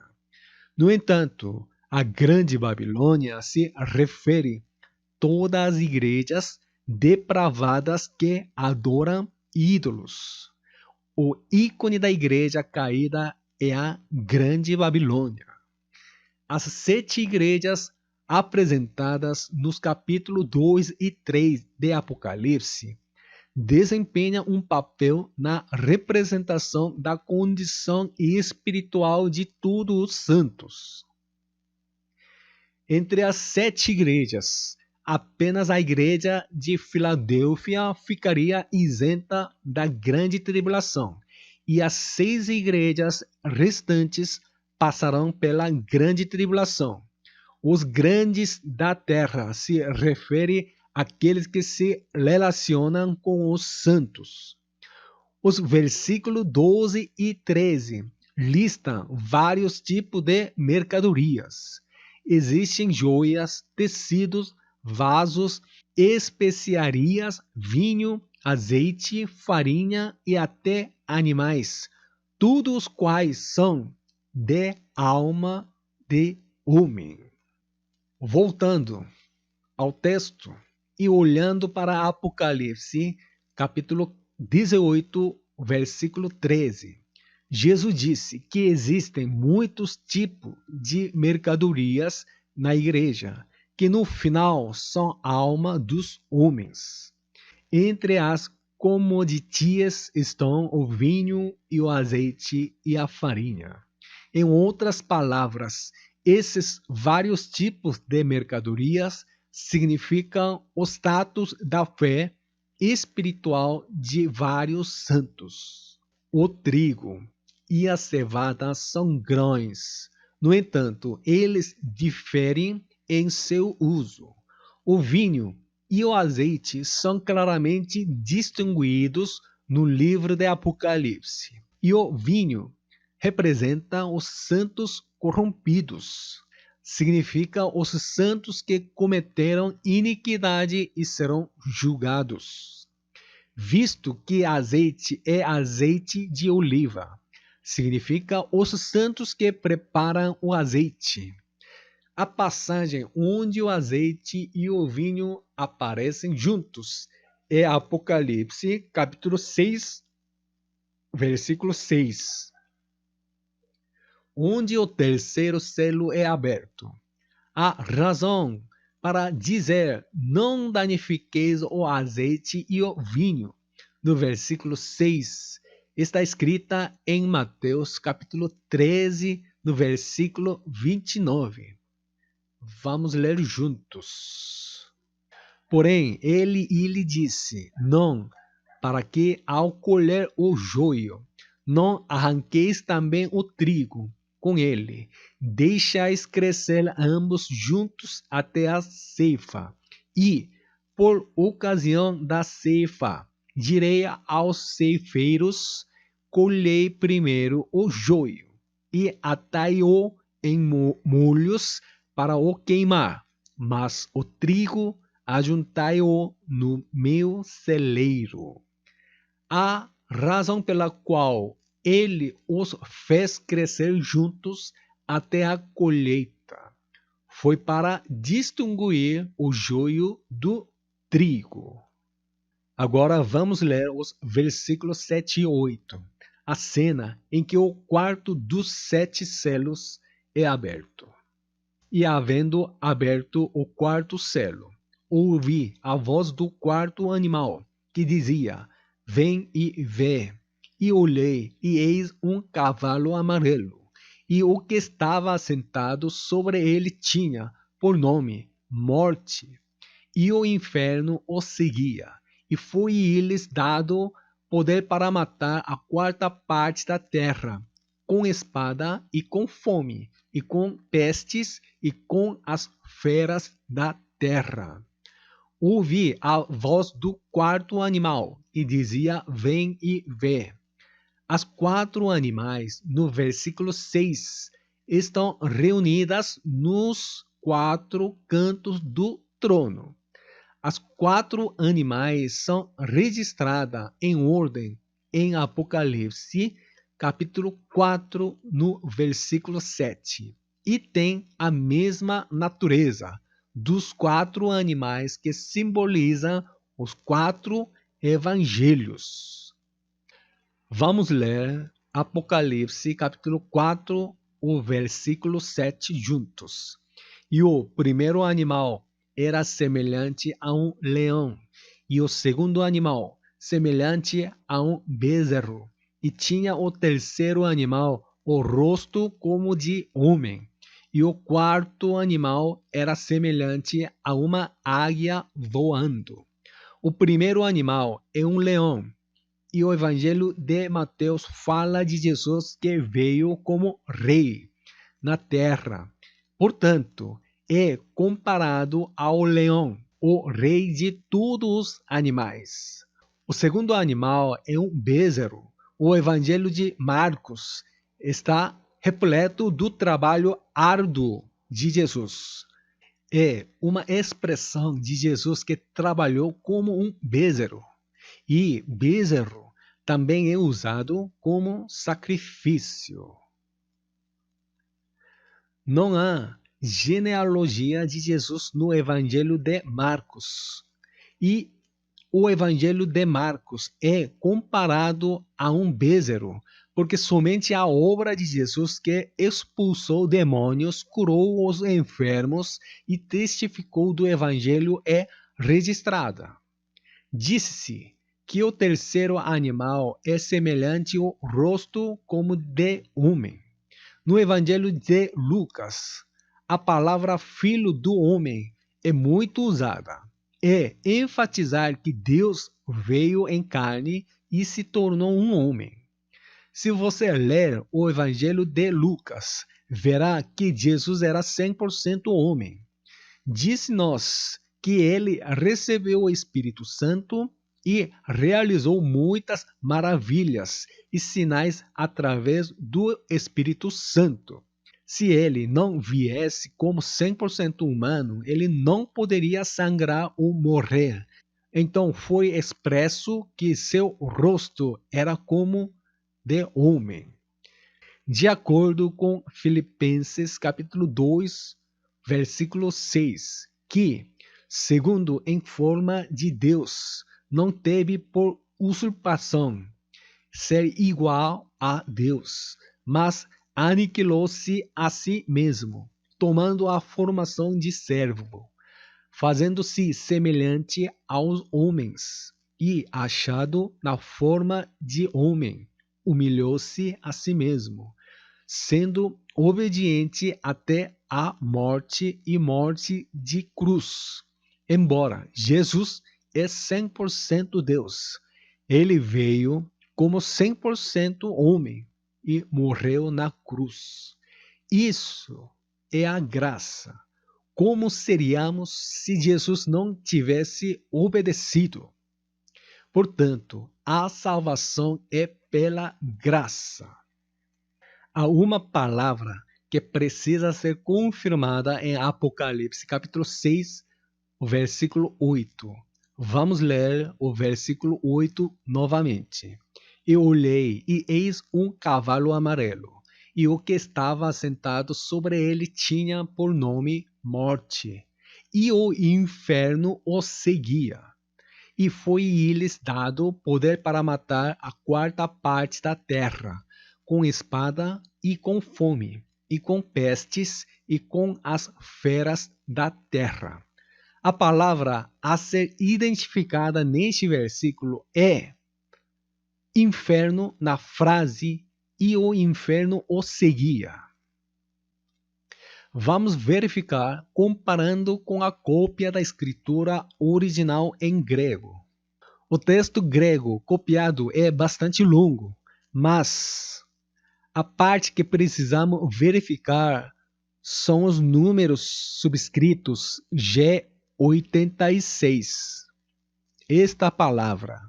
No entanto, a Grande Babilônia se refere a todas as igrejas depravadas que adoram ídolos. O ícone da igreja caída é a Grande Babilônia. As 7 igrejas apresentadas nos capítulos 2 e 3 de Apocalipse desempenham um papel na representação da condição espiritual de todos os santos. Entre as 7 igrejas, apenas a igreja de Filadélfia ficaria isenta da grande tribulação, e as 6 igrejas restantes passarão pela grande tribulação. Os grandes da terra se refere àqueles que se relacionam com os santos. Os versículos 12 e 13 listam vários tipos de mercadorias. Existem joias, tecidos, vasos, especiarias, vinho, azeite, farinha e até animais, todos os quais são de alma de homem. Voltando ao texto e olhando para Apocalipse, capítulo 18, versículo 13. Jesus disse que existem muitos tipos de mercadorias na igreja, que no final são a alma dos homens. Entre as commodities estão o vinho e o azeite e a farinha. Em outras palavras, esses vários tipos de mercadorias significam o status da fé espiritual de vários santos. O trigo e a cevada são grãos. No entanto, eles diferem em seu uso. O vinho e o azeite são claramente distinguidos no livro de Apocalipse. E o vinho representa os santos corrompidos. Significa os santos que cometeram iniquidade e serão julgados. Visto que azeite é azeite de oliva, significa os santos que preparam o azeite. A passagem onde o azeite e o vinho aparecem juntos é Apocalipse, capítulo 6, versículo 6, onde o terceiro selo é aberto. A razão para dizer não danifiqueis o azeite e o vinho, no versículo 6, está escrita em Mateus capítulo 13, no versículo 29. Vamos ler juntos. Porém, ele lhe disse, não, para que ao colher o joio, não arranqueis também o trigo com ele, deixais crescer ambos juntos até a ceifa. E, por ocasião da ceifa, direi aos ceifeiros, colhei primeiro o joio, e atai-o em molhos para o queimar, mas o trigo ajuntai-o no meu celeiro. A razão pela qual ele os fez crescer juntos até a colheita foi para distinguir o joio do trigo. Agora vamos ler os versículos 7 e 8. A cena em que o quarto dos 7 selos é aberto. E havendo aberto o quarto selo, ouvi a voz do quarto animal, que dizia, vem e vê. E olhei, e eis um cavalo amarelo, e o que estava assentado sobre ele tinha, por nome, Morte, e o inferno o seguia, e foi-lhes dado poder para matar a quarta parte da terra, com espada e com fome, e com pestes e com as feras da terra. Ouvi a voz do quarto animal, e dizia, vem e vê. As 4 animais, no versículo 6, estão reunidas nos 4 cantos do trono. As 4 animais são registradas em ordem em Apocalipse, capítulo 4, no versículo 7. E tem a mesma natureza dos 4 animais que simbolizam os 4 evangelhos. Vamos ler Apocalipse, capítulo 4, o versículo 7 juntos. E o primeiro animal era semelhante a um leão, e o segundo animal semelhante a um bezerro, e tinha o terceiro animal o rosto como de homem, e o quarto animal era semelhante a uma águia voando. O primeiro animal é um leão, e o Evangelho de Mateus fala de Jesus que veio como rei na terra. Portanto, é comparado ao leão, o rei de todos os animais. O segundo animal é um bezerro. O Evangelho de Marcos está repleto do trabalho árduo de Jesus. é uma expressão de Jesus que trabalhou como um bezerro. E bezerro também é usado como sacrifício. Não há genealogia de Jesus no Evangelho de Marcos. E o Evangelho de Marcos é comparado a um bezerro, porque somente a obra de Jesus que expulsou demônios, curou os enfermos e testificou do Evangelho é registrada. Disse-se que o terceiro animal é semelhante ao rosto como de homem. No Evangelho de Lucas, a palavra filho do homem é muito usada. É enfatizar que Deus veio em carne e se tornou um homem. Se você ler o Evangelho de Lucas, verá que Jesus era 100% homem. Disse-nos que ele recebeu o Espírito Santo e realizou muitas maravilhas e sinais através do Espírito Santo. Se ele não viesse como 100% humano, ele não poderia sangrar ou morrer. Então foi expresso que seu rosto era como de homem. De acordo com Filipenses capítulo 2, versículo 6, que, segundo em forma de Deus, não teve por usurpação ser igual a Deus, mas aniquilou-se a si mesmo, tomando a formação de servo, fazendo-se semelhante aos homens, e achado na forma de homem, humilhou-se a si mesmo, sendo obediente até a morte e morte de cruz. Embora Jesus é 100% Deus, ele veio como 100% homem e morreu na cruz. Isso é a graça. Como seríamos se Jesus não tivesse obedecido? Portanto, a salvação é pela graça. Há uma palavra que precisa ser confirmada em Apocalipse, capítulo 6, o versículo 8. Vamos ler o versículo 8 novamente. Eu olhei, e eis um cavalo amarelo, e o que estava sentado sobre ele tinha por nome Morte, e o inferno o seguia. E foi-lhes dado poder para matar a quarta parte da terra, com espada e com fome, e com pestes e com as feras da terra. A palavra a ser identificada neste versículo é inferno na frase e o inferno o seguia. Vamos verificar comparando com a cópia da escritura original em grego. O texto grego copiado é bastante longo, mas a parte que precisamos verificar são os números subscritos G86. Esta palavra.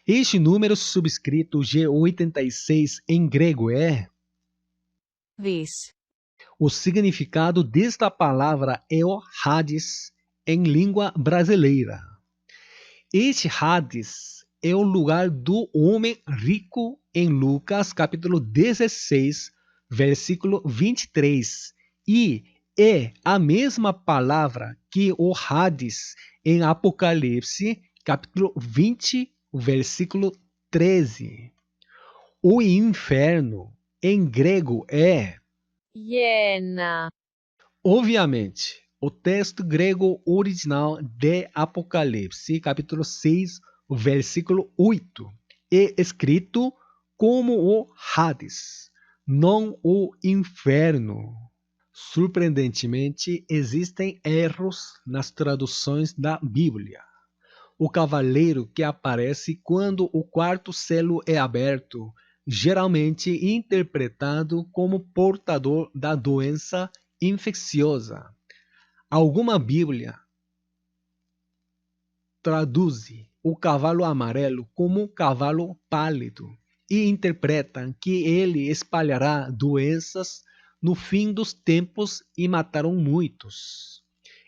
Este número subscrito G86 em grego é Vis. o significado desta palavra é o Hades em língua brasileira. Este Hades é o lugar do homem rico em Lucas capítulo 16, versículo 23, e é a mesma palavra que o Hades em Apocalipse capítulo 20, versículo 13. O inferno em grego é, Hiena. obviamente, o texto grego original de Apocalipse, capítulo 6, versículo 8, é escrito como o Hades, não o inferno. Surpreendentemente, existem erros nas traduções da Bíblia. O cavaleiro que aparece quando o quarto selo é aberto, geralmente interpretado como portador da doença infecciosa. Alguma Bíblia traduz o cavalo amarelo como cavalo pálido e interpretam que ele espalhará doenças no fim dos tempos e mataram muitos.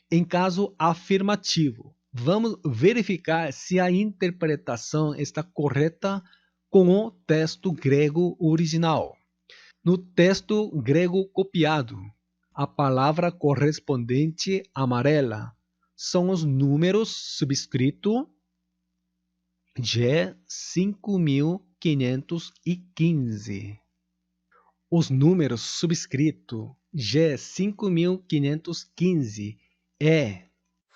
Em caso afirmativo, vamos verificar se a interpretação está correta com o texto grego original. No texto grego copiado, a palavra correspondente amarela são os números subscrito G5515. Os números subscrito G5515 é,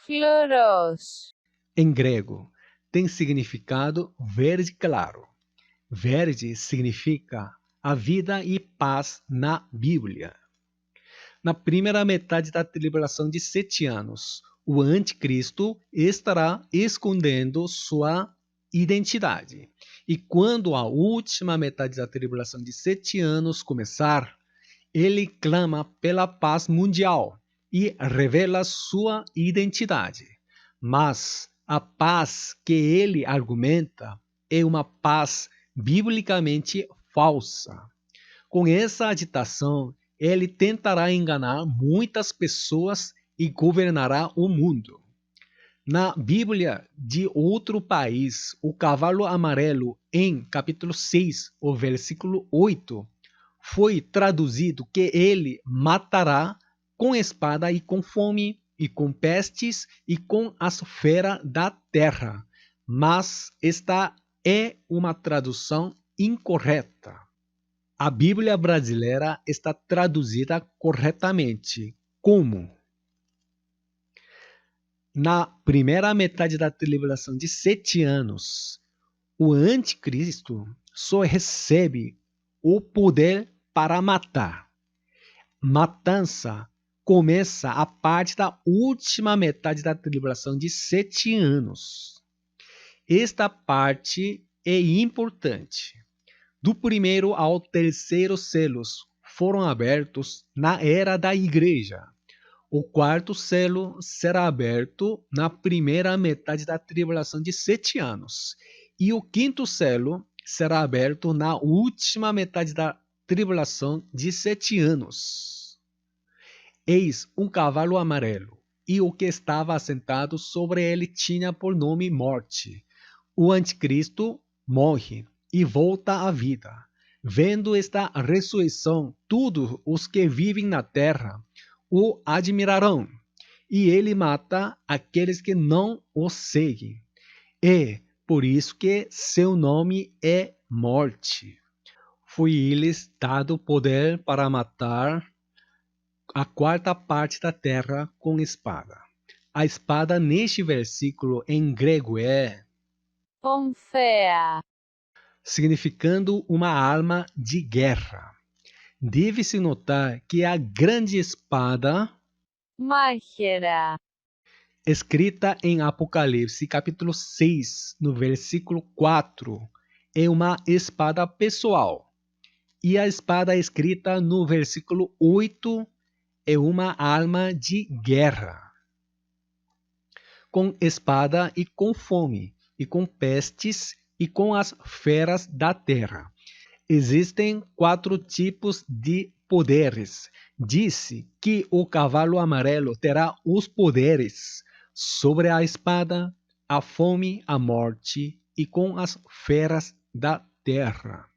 Chloros. em grego, tem significado verde claro. Verde significa a vida e paz na Bíblia. Na primeira metade da tribulação de 7 anos, o anticristo estará escondendo sua identidade. E quando a última metade da tribulação de 7 anos começar, ele clama pela paz mundial e revela sua identidade. Mas a paz que ele argumenta é uma paz biblicamente falsa. Com essa agitação, ele tentará enganar muitas pessoas e governará o mundo. Na Bíblia de outro país, o cavalo amarelo, em capítulo 6, o versículo 8, foi traduzido que ele matará com espada e com fome, e com pestes e com as feras da terra. Mas esta é uma tradução incorreta. A Bíblia brasileira está traduzida corretamente como: na primeira metade da tribulação de 7 anos, o anticristo só recebe o poder para matar. Matança começa a partir da última metade da tribulação de 7 anos. Esta parte é importante. Do primeiro ao terceiro selos foram abertos na era da igreja. O quarto selo será aberto na primeira metade da tribulação de 7 anos. E o quinto selo será aberto na última metade da tribulação de 7 anos. Eis um cavalo amarelo, e o que estava assentado sobre ele tinha por nome Morte. O anticristo morre e volta à vida. Vendo esta ressurreição, todos os que vivem na terra o admirarão, e ele mata aqueles que não o seguem. É por isso que seu nome é Morte. Foi-lhes dado poder para matar a quarta parte da terra com espada. A espada neste versículo em grego é Pomphea. significando uma arma de guerra. Deve-se notar que a grande espada, Machera. escrita em Apocalipse capítulo 6, no versículo 4, é uma espada pessoal. E a espada escrita no versículo 8 é uma arma de guerra. Com espada e com fome, e com pestes e com as feras da terra. Existem 4 tipos de poderes. Disse que o cavalo amarelo terá os poderes sobre a espada, a fome, a morte e com as feras da terra.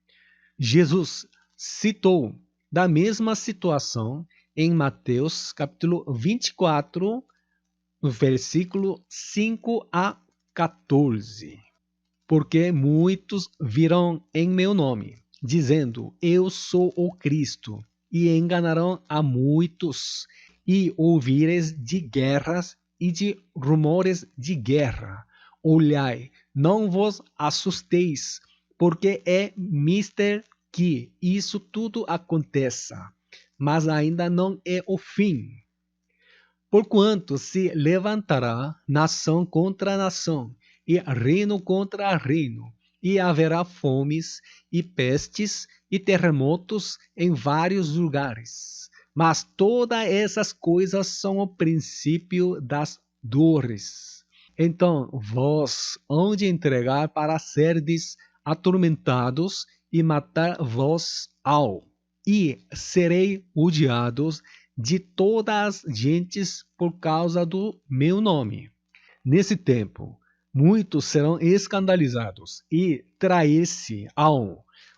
Jesus citou da mesma situação em Mateus capítulo 24, no versículo 5 a 14. Porque muitos virão em meu nome, dizendo, eu sou o Cristo, e enganarão a muitos, e ouvireis de guerras e de rumores de guerra. Olhai, não vos assusteis, porque é mister que isso tudo aconteça, mas ainda não é o fim. Porquanto se levantará nação contra nação, e reino contra reino, e haverá fomes, e pestes, e terremotos em vários lugares. Mas todas essas coisas são o princípio das dores. Então vós hão de entregar para serdes atormentados, e matar vós ao e serei odiado de todas as gentes por causa do meu nome. Nesse tempo, muitos serão escandalizados e trair-se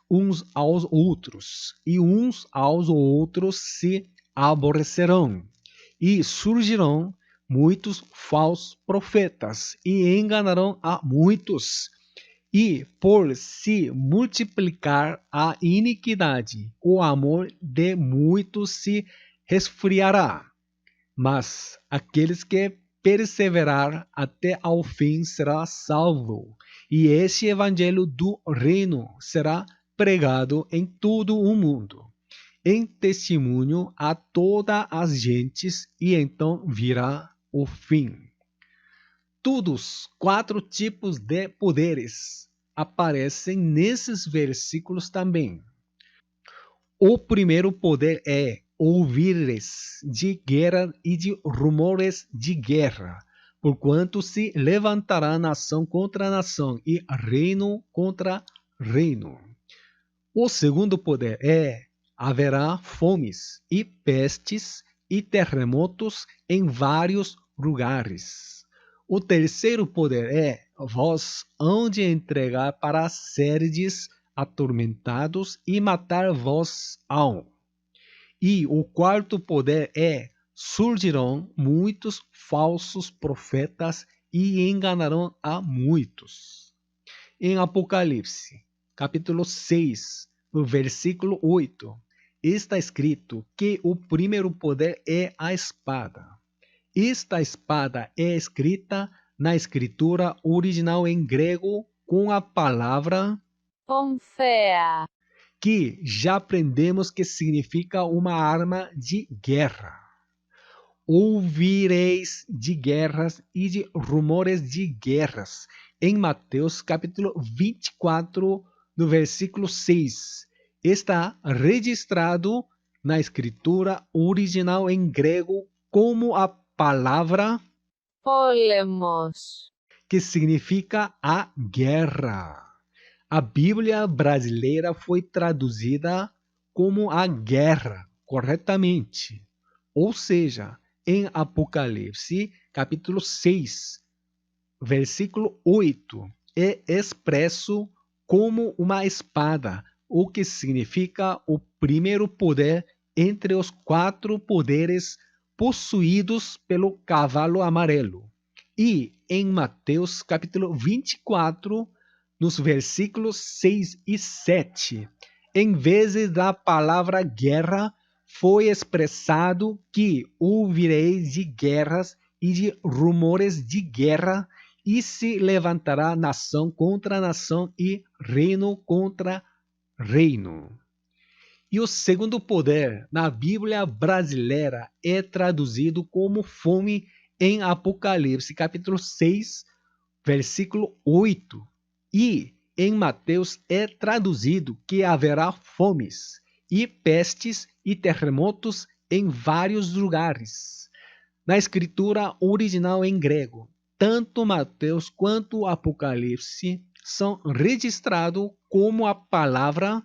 uns aos outros, e uns aos outros se aborrecerão. E surgirão muitos falsos profetas e enganarão a muitos. E por se multiplicar a iniquidade, o amor de muitos se resfriará. Mas aqueles que perseverar até ao fim será salvo. E este evangelho do reino será pregado em todo o mundo, em testemunho a todas as gentes, e então virá o fim. Todos 4 tipos de poderes aparecem nesses versículos também. O primeiro poder é ouvires de guerra e de rumores de guerra, porquanto se levantará nação contra nação e reino contra reino. O segundo poder é haverá fomes e pestes e terremotos em vários lugares. O terceiro poder é vós hão de entregar para serdes atormentados e matar vós hão. E o quarto poder é surgirão muitos falsos profetas e enganarão a muitos. Em Apocalipse, capítulo 6, no versículo 8, está escrito que o primeiro poder é a espada. Esta espada é escrita na escritura original em grego com a palavra Pomphea. que já aprendemos que significa uma arma de guerra. Ouvireis de guerras e de rumores de guerras. Em Mateus capítulo 24, no versículo 6, está registrado na escritura original em grego como a palavra Πόλεμος. que significa a guerra. A Bíblia brasileira foi traduzida como a guerra, corretamente. Ou seja, em Apocalipse, capítulo 6, versículo 8, é expresso como uma espada, o que significa o primeiro poder entre os 4 poderes possuídos pelo cavalo amarelo. E em Mateus capítulo 24, nos versículos 6 e 7, em vez da palavra guerra, foi expressado que ouvireis de guerras e de rumores de guerra, e se levantará nação contra nação e reino contra reino. E o segundo poder, na Bíblia brasileira, é traduzido como fome em Apocalipse, capítulo 6, versículo 8. E em Mateus é traduzido que haverá fomes e pestes e terremotos em vários lugares. Na escritura original em grego, tanto Mateus quanto Apocalipse são registrados como a palavra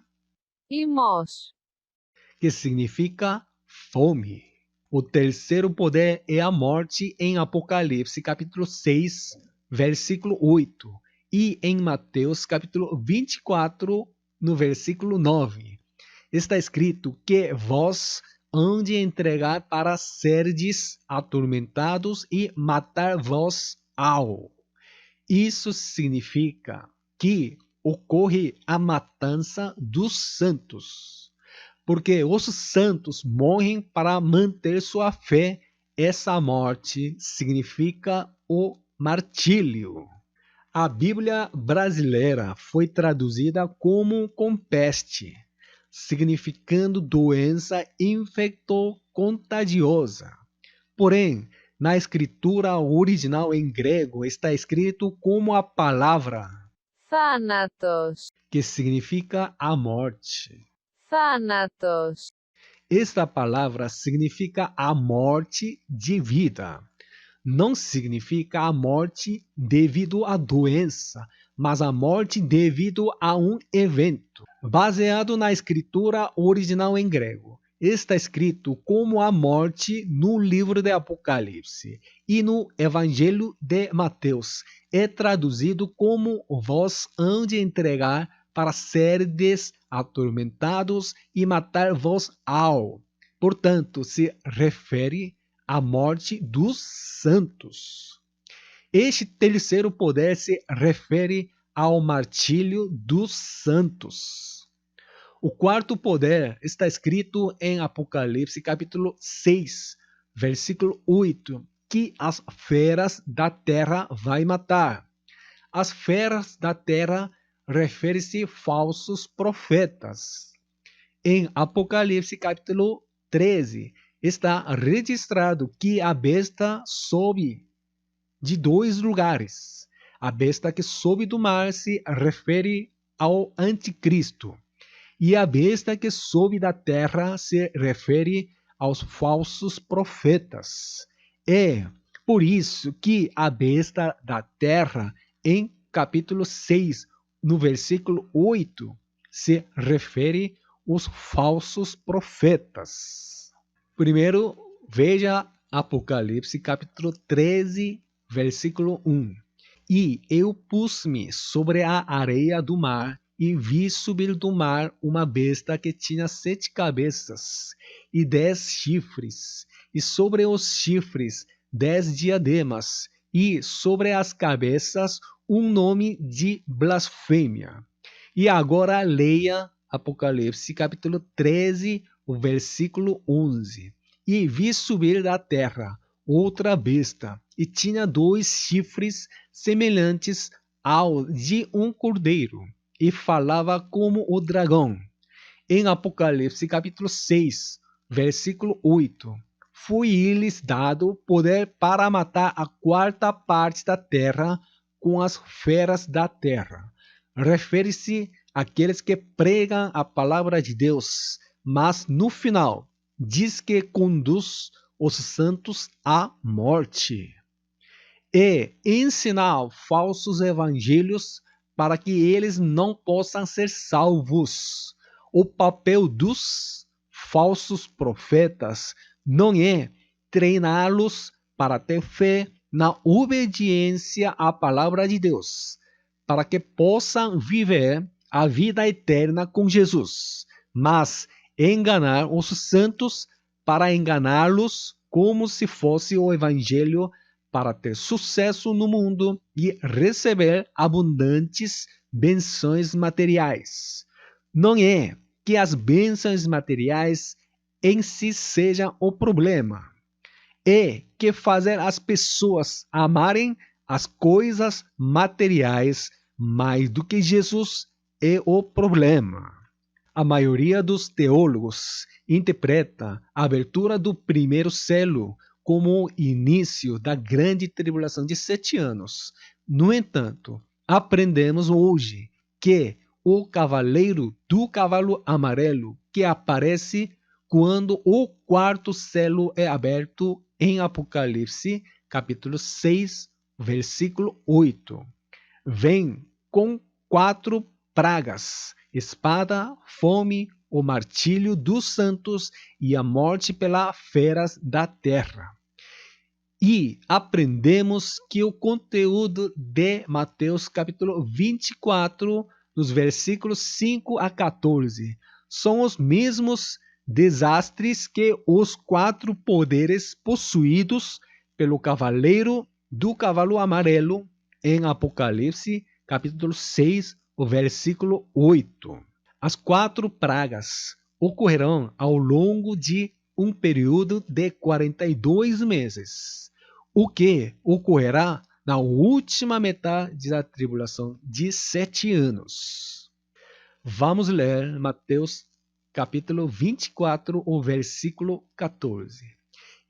Imos. que significa fome. O terceiro poder é a morte em Apocalipse, capítulo 6, versículo 8. E em Mateus, capítulo 24, no versículo 9. Está escrito que vós hão de entregar para serdes atormentados e matar vós ao. Isso significa que ocorre a matança dos santos. Porque os santos morrem para manter sua fé. Essa morte significa o martírio. A Bíblia brasileira foi traduzida como com peste, significando doença infecto-contagiosa. Porém, na escritura original em grego está escrito como a palavra Θάνατος. que significa a morte. Θάνατος. Esta palavra significa a morte de vida. Não significa a morte devido à doença, mas a morte devido a um evento. Baseado na escritura original em grego, está escrito como a morte no livro de Apocalipse e no Evangelho de Mateus é traduzido como vós hão de entregar para serdes atormentados e matar-vos ao. Portanto, se refere à morte dos santos. Este terceiro poder se refere ao martírio dos santos. O quarto poder está escrito em Apocalipse capítulo 6, versículo 8, que as feras da terra vai matar. As feras da terra refere-se falsos profetas. Em Apocalipse capítulo 13, está registrado que a besta sobe de dois lugares. A besta que sobe do mar se refere ao anticristo. E a besta que sobe da terra se refere aos falsos profetas. É por isso que a besta da terra, em capítulo 6, no versículo 8, se refere aos falsos profetas. Primeiro, veja Apocalipse capítulo 13, versículo 1. E eu pus-me sobre a areia do mar e vi subir do mar uma besta que tinha 7 cabeças e 10 chifres, e sobre os chifres 10 diademas, e sobre as cabeças um nome de blasfêmia. E agora leia Apocalipse capítulo 13, o versículo 11. E vi subir da terra outra besta, e tinha 2 chifres semelhantes ao de um cordeiro, e falava como o dragão. Em Apocalipse capítulo 6, versículo 8. Foi-lhes dado poder para matar a 4ª parte da terra com as feras da terra. Refere-se àqueles que pregam a palavra de Deus, mas no final diz que conduz os santos à morte. E ensinar falsos evangelhos para que eles não possam ser salvos. O papel dos falsos profetas não é treiná-los para ter fé na obediência à palavra de Deus, para que possam viver a vida eterna com Jesus, mas enganar os santos para enganá-los como se fosse o evangelho para ter sucesso no mundo e receber abundantes bênçãos materiais. Não é que as bênçãos materiais em si sejam o problema. É que fazer as pessoas amarem as coisas materiais mais do que Jesus é o problema. A maioria dos teólogos interpreta a abertura do primeiro selo como o início da grande tribulação de 7 anos. No entanto, aprendemos hoje que o cavaleiro do cavalo amarelo que aparece quando o 4º selo é aberto em Apocalipse, capítulo 6, versículo 8. Vem com 4 pragas: espada, fome, o martírio dos santos e a morte pelas feras da terra. E aprendemos que o conteúdo de Mateus capítulo 24, dos versículos 5 a 14, são os mesmos desastres que os 4 poderes possuídos pelo cavaleiro do cavalo amarelo em Apocalipse capítulo 6, o versículo 8. As 4 pragas ocorrerão ao longo de um período de 42 meses, o que ocorrerá na última metade da tribulação de 7 anos. Vamos ler Mateus capítulo 24, o versículo 14.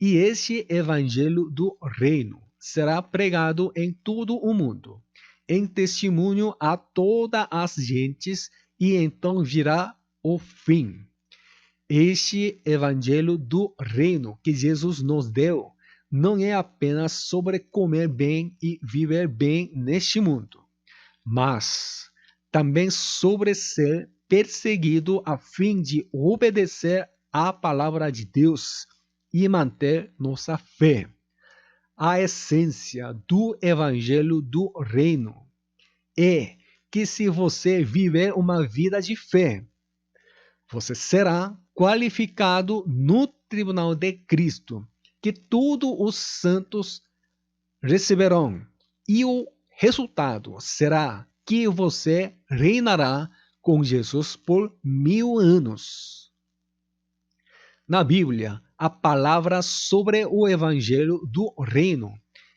E este evangelho do reino será pregado em todo o mundo, em testemunho a todas as gentes, e então virá o fim. Este evangelho do reino que Jesus nos deu não é apenas sobre comer bem e viver bem neste mundo. mas também sobre ser perseguido a fim de obedecer à palavra de Deus e manter nossa fé. A essência do Evangelho do Reino é que se você viver uma vida de fé, você será qualificado no tribunal de Cristo, que todos os santos receberão. E o resultado será que você reinará com Jesus por 1000 anos. Na Bíblia, a palavra sobre o Evangelho do Reino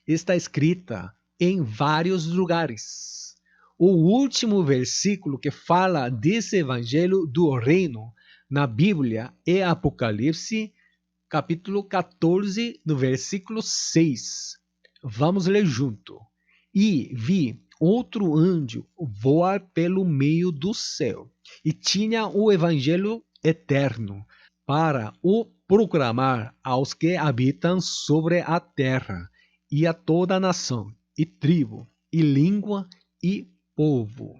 está escrita em vários lugares. O último versículo que fala desse Evangelho do Reino na Bíblia é Apocalipse, capítulo 14, no versículo 6. Vamos ler junto. E vi outro anjo voar pelo meio do céu, e tinha o Evangelho eterno, para o proclamar aos que habitam sobre a terra, e a toda nação, e tribo, e língua, e povo.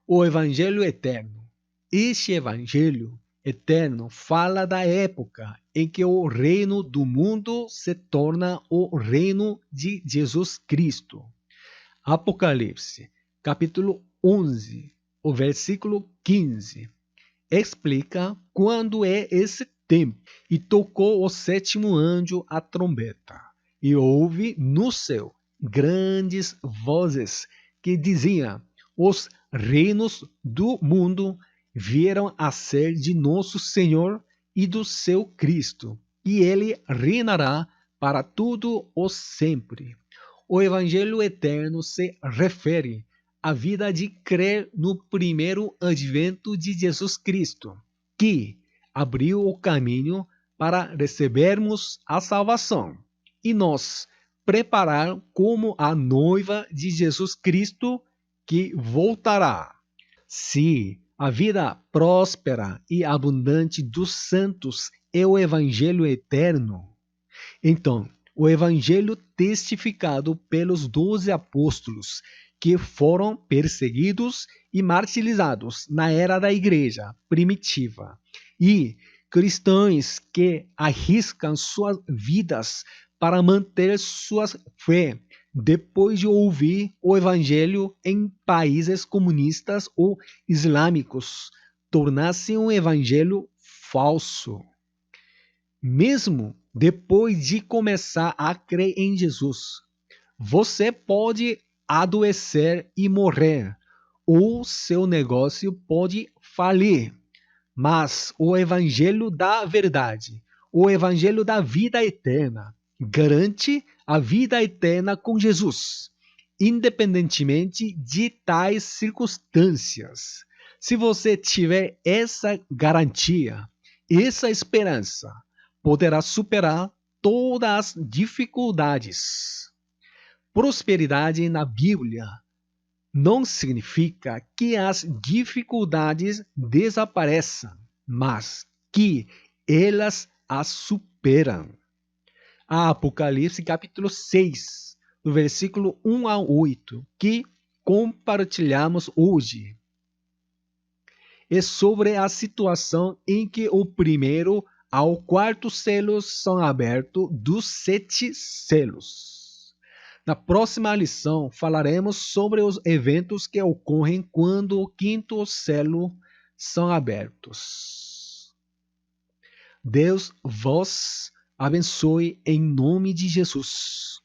O Evangelho eterno. Este Evangelho eterno fala da época em que o reino do mundo se torna o reino de Jesus Cristo. Apocalipse, capítulo 11, o versículo 15, explica quando é esse tempo. E tocou o sétimo anjo a trombeta, e houve no céu grandes vozes que diziam: os reinos do mundo vieram a ser de nosso Senhor e do seu Cristo, e ele reinará para todo o sempre. O Evangelho eterno se refere à vida de crer no primeiro advento de Jesus Cristo, que abriu o caminho para recebermos a salvação e nos preparar como a noiva de Jesus Cristo que voltará. Se a vida próspera e abundante dos santos é o Evangelho eterno, então o Evangelho testificado pelos 12 apóstolos que foram perseguidos e martirizados na era da igreja primitiva, e cristãos que arriscam suas vidas para manter sua fé depois de ouvir o Evangelho em países comunistas ou islâmicos, tornar-se um Evangelho falso. Mesmo depois de começar a crer em Jesus, você pode adoecer e morrer, ou seu negócio pode falir. Mas o Evangelho da verdade, o Evangelho da vida eterna, garante a vida eterna com Jesus, independentemente de tais circunstâncias. Se você tiver essa garantia, essa esperança, poderá superar todas as dificuldades. Prosperidade na Bíblia não significa que as dificuldades desapareçam, mas que elas as superam. A Apocalipse capítulo 6, do versículo 1 a 8, que compartilhamos hoje, é sobre a situação em que o primeiro ao quarto selo são abertos dos 7 selos. Na próxima lição, falaremos sobre os eventos que ocorrem quando o quinto selo são abertos. Deus vos abençoe em nome de Jesus.